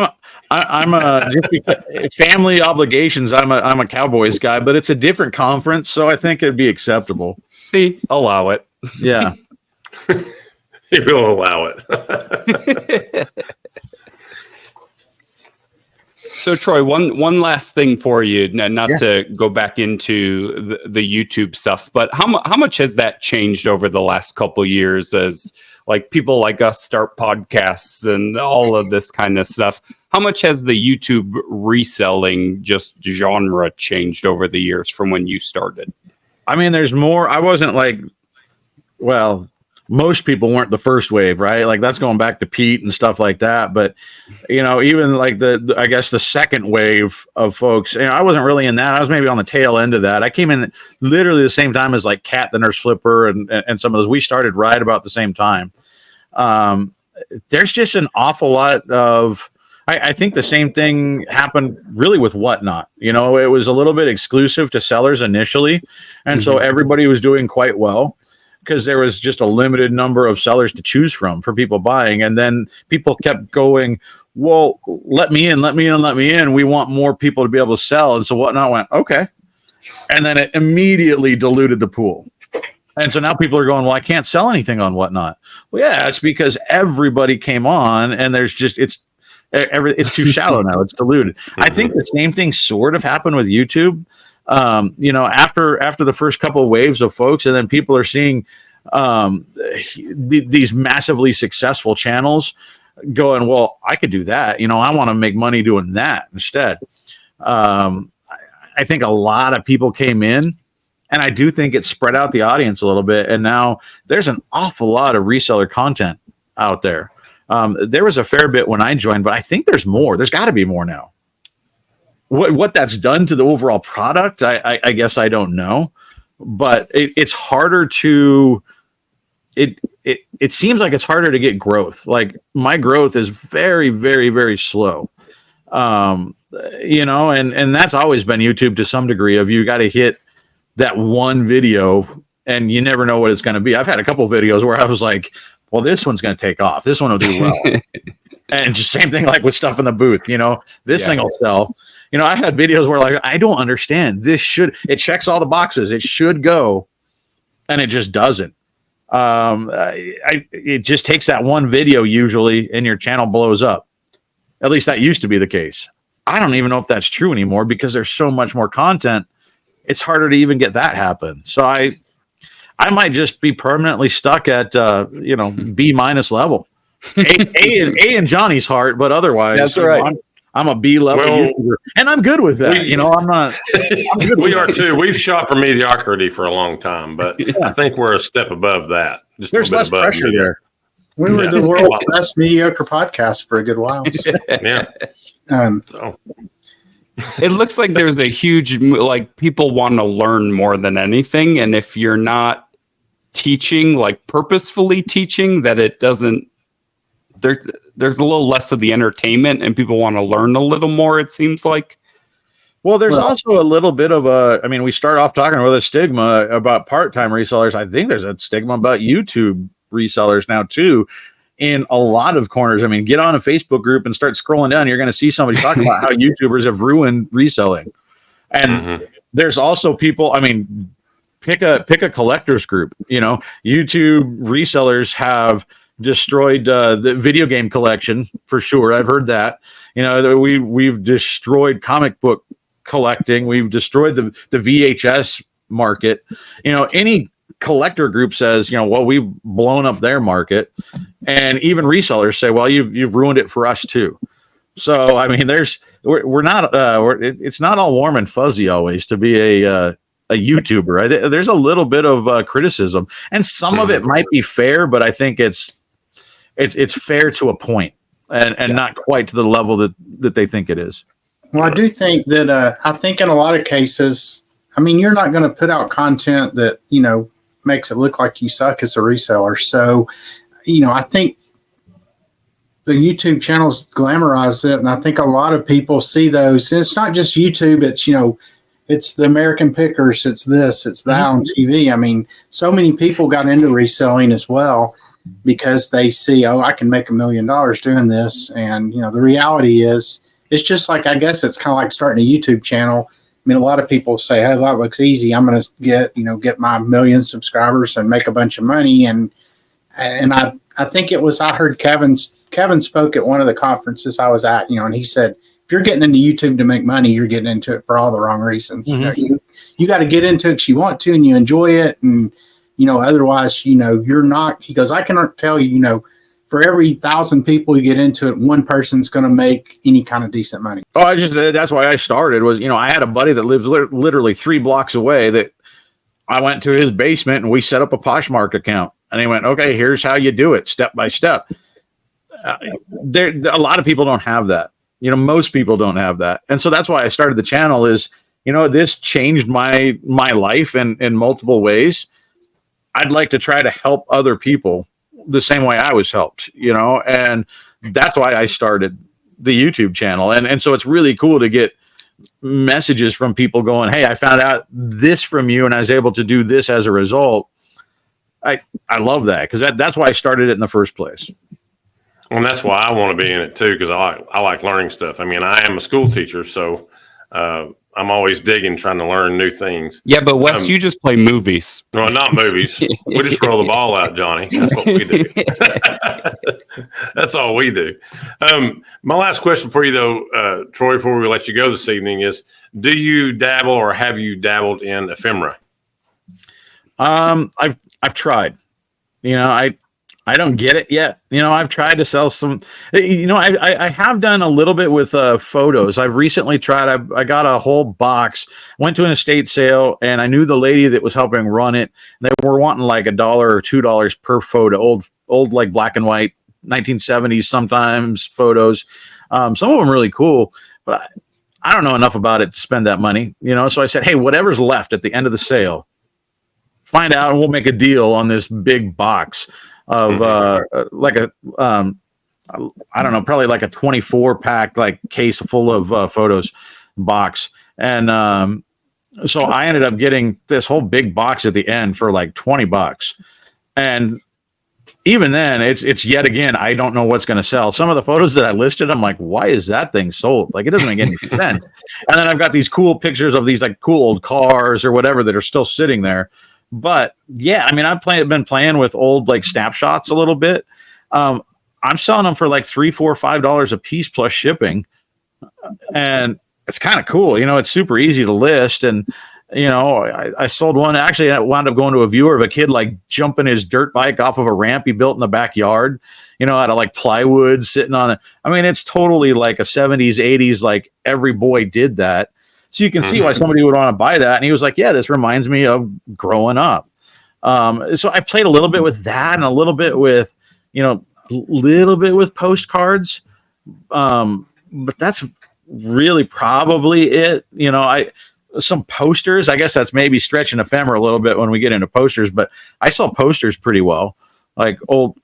I'm just because family obligations. I'm a Cowboys guy, but it's a different conference, so I think it'd be acceptable. See, allow it. Yeah, he will allow it. So, Troy, one last thing for you, not to go back into the YouTube stuff, but how much has that changed over the last couple of years as like people like us start podcasts and all of this kind of stuff? How much has the YouTube reselling just genre changed over the years from when you started? I mean, there's more. I wasn't like, well, most people weren't the first wave, right? Like that's going back to Pete and stuff like that. But, you know, even like I guess the second wave of folks, you know, I wasn't really in that. I was maybe on the tail end of that. I came in literally the same time as like Cat, the Nurse Flipper and some of those. We started right about the same time. There's just an awful lot of, I think the same thing happened really with Whatnot. You know, it was a little bit exclusive to sellers initially. And so everybody was doing quite well, because there was just a limited number of sellers to choose from for people buying. And then people kept going, well, let me in. We want more people to be able to sell. And so Whatnot went, okay. And then it immediately diluted the pool. And so now people are going, well, I can't sell anything on Whatnot. Well, yeah, it's because everybody came on and there's just, it's too shallow now. It's diluted. I think the same thing sort of happened with YouTube. You know, after the first couple of waves of folks, and then people are seeing these massively successful channels going, well, I could do that. You know, I want to make money doing that instead. I think a lot of people came in, and I do think it spread out the audience a little bit. And now there's an awful lot of reseller content out there. There was a fair bit when I joined, but I think there's more. There's got to be more now. What that's done to the overall product, I guess I don't know. but it's harder to it seems like it's harder to get growth. Like my growth is very, very, very slow. You know, and that's always been YouTube to some degree of you got to hit that one video and you never know what it's going to be. I've had a couple videos where I was like, well, this one's going to take off. This one will do well. And just same thing like with stuff in the booth, you know, this thing will sell. You know, I had videos where like, I don't understand. It checks all the boxes. It should go. And it just doesn't. It just takes that one video usually and your channel blows up. At least that used to be the case. I don't even know if that's true anymore because there's so much more content. It's harder to even get that happen. So I might just be permanently stuck at B- level. A in Johnny's heart, but otherwise that's right. I'm a B level YouTuber, and I'm good with that. I'm not. I'm good we are too. We've shot for mediocrity for a long time, but I think we're a step above that. Just there's less pressure there. We were the world's best mediocre podcast for a good while. So. Yeah. So. It looks like there's a huge, like people want to learn more than anything. And if you're not teaching, like purposefully teaching, that it doesn't, there's a little less of the entertainment and people want to learn a little more, it seems like. Well, there's also a little bit of we start off talking with a stigma about part-time resellers. I think there's a stigma about YouTube resellers now too. In a lot of corners. I mean, get on a Facebook group and start scrolling down. You're going to see somebody talking about how YouTubers have ruined reselling. And there's also people, I mean, pick a collectors group, you know, YouTube resellers have destroyed the video game collection for sure. I've heard that, you know, we've destroyed comic book collecting. We've destroyed the VHS market, you know, any collector group says, you know, well, we've blown up their market, and even resellers say, well, you've ruined it for us too. So I mean, we're not it's not all warm and fuzzy always to be a YouTuber. There's a little bit of criticism, and some of it might be fair, but I think it's fair to a point, and not quite to the level that they think it is. Well, I do think that I think in a lot of cases, I mean, you're not going to put out content that, you know, makes it look like you suck as a reseller. So, you know, I think the YouTube channels glamorize it. And I think a lot of people see those. And it's not just YouTube. It's, you know, it's the American Pickers. It's this, it's that on TV. I mean, so many people got into reselling as well because they see, oh, I can make $1 million doing this. And, you know, the reality is it's just like, I guess it's kind of like starting a YouTube channel. I mean, a lot of people say, hey, that looks easy. I'm going to get my 1 million subscribers and make a bunch of money. And I think I heard Kevin spoke at one of the conferences I was at, you know, and he said, if you're getting into YouTube to make money, you're getting into it for all the wrong reasons. You got to get into it because you want to and you enjoy it. And, you know, otherwise, you know, you're not, he goes, I cannot tell you, you know, for every 1,000 people you get into it, one person's going to make any kind of decent money. Oh, that's why I started was, you know, I had a buddy that lives literally 3 blocks away that I went to his basement and we set up a Poshmark account, and he went, okay, here's how you do it step by step. A lot of people don't have that. You know, most people don't have that. And so that's why I started the channel is, you know, this changed my life in multiple ways. I'd like to try to help other people the same way I was helped, you know, and that's why I started the YouTube channel. And so it's really cool to get messages from people going, hey, I found out this from you and I was able to do this as a result. I love that because that's why I started it in the first place. And that's why I want to be in it too, because I like learning stuff. I mean, I am a school teacher, so I'm always digging, trying to learn new things. Yeah, but Wes, you just play movies. Well, not movies. We just roll the ball out, Johnny. That's what we do. That's all we do. My last question for you, though, Troy, before we let you go this evening is, do you dabble or have you dabbled in ephemera? I've tried. You know, I don't get it yet. You know, I've tried to sell some, you know, I have done a little bit with photos. I've recently tried, I got a whole box, went to an estate sale, and I knew the lady that was helping run it. They were wanting like $1 or $2 per photo, old like black and white 1970s sometimes photos. Some of them really cool, but I don't know enough about it to spend that money, you know? So I said, hey, whatever's left at the end of the sale, find out and we'll make a deal on this big box of like a I don't know, probably like a 24 pack like case full of photos box. And so I ended up getting this whole big box at the end for like $20. And even then, it's yet again, I don't know what's going to sell. Some of the photos that I listed, I'm like, why is that thing sold? Like, it doesn't make any sense. And then I've got these cool pictures of these like cool old cars or whatever that are still sitting there. But yeah, I mean, I've been playing with old like snapshots a little bit. I'm selling them for like $3, $4, $5 a piece plus shipping. And it's kind of cool. You know, it's super easy to list. And, you know, I sold one. Actually, I wound up going to a viewer of a kid like jumping his dirt bike off of a ramp he built in the backyard, you know, out of like plywood sitting on it. I mean, it's totally like a 70s, 80s, like every boy did that. So you can see why somebody would want to buy that. And he was like, yeah, this reminds me of growing up. So I played a little bit with that and a little bit with, you know, a little bit with postcards. But that's really probably it. You know, some posters, I guess that's maybe stretching ephemera a little bit when we get into posters, but I sell posters pretty well, like old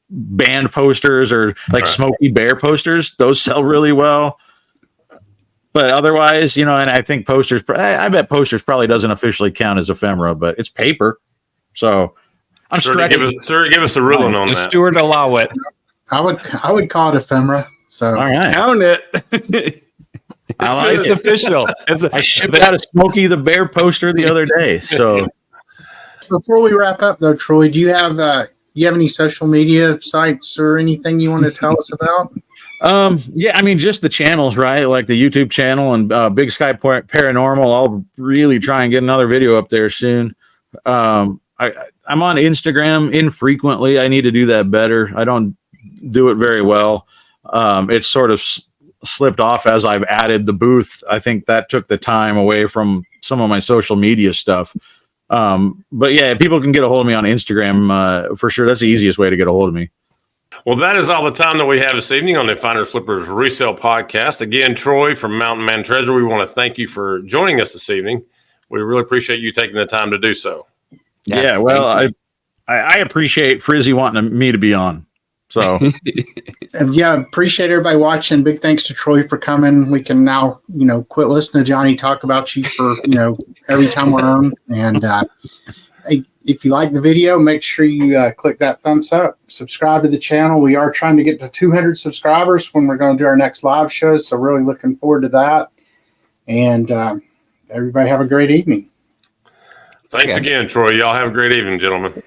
band posters or like Smokey Bear posters. Those sell really well. But otherwise, you know, and I think posters, I bet posters probably doesn't officially count as ephemera, but it's paper. So I'm stretching. Give us a ruling on that. Stuart, allow it. I would call it ephemera. So all right. Count it. It's official. I shipped out a Smokey the Bear poster the other day. So before we wrap up, though, Troy, do you have any social media sites or anything you want to tell us about? Yeah, I mean, just the channels, right? Like the YouTube channel and Big Sky Paranormal. I'll really try and get another video up there soon. I'm on Instagram infrequently. I need to do that better. I don't do it very well. It's sort of slipped off as I've added the booth. I think that took the time away from some of my social media stuff. But yeah, people can get a hold of me on Instagram for sure. That's the easiest way to get a hold of me. Well, that is all the time that we have this evening on the Finders Flippers Resell Podcast. Again, Troy from Mountain Man Treasure, we want to thank you for joining us this evening. We really appreciate you taking the time to do so. Yes, yeah, well, I appreciate Frizzy wanting me to be on. So, yeah, appreciate everybody watching. Big thanks to Troy for coming. We can now, you know, quit listening to Johnny talk about you for, you know, every time we're on. And if you like the video, make sure you click that thumbs up, subscribe to the channel. We are trying to get to 200 subscribers when we're going to do our next live show. So really looking forward to that. And everybody have a great evening. Thanks again, Troy. Y'all have a great evening, gentlemen.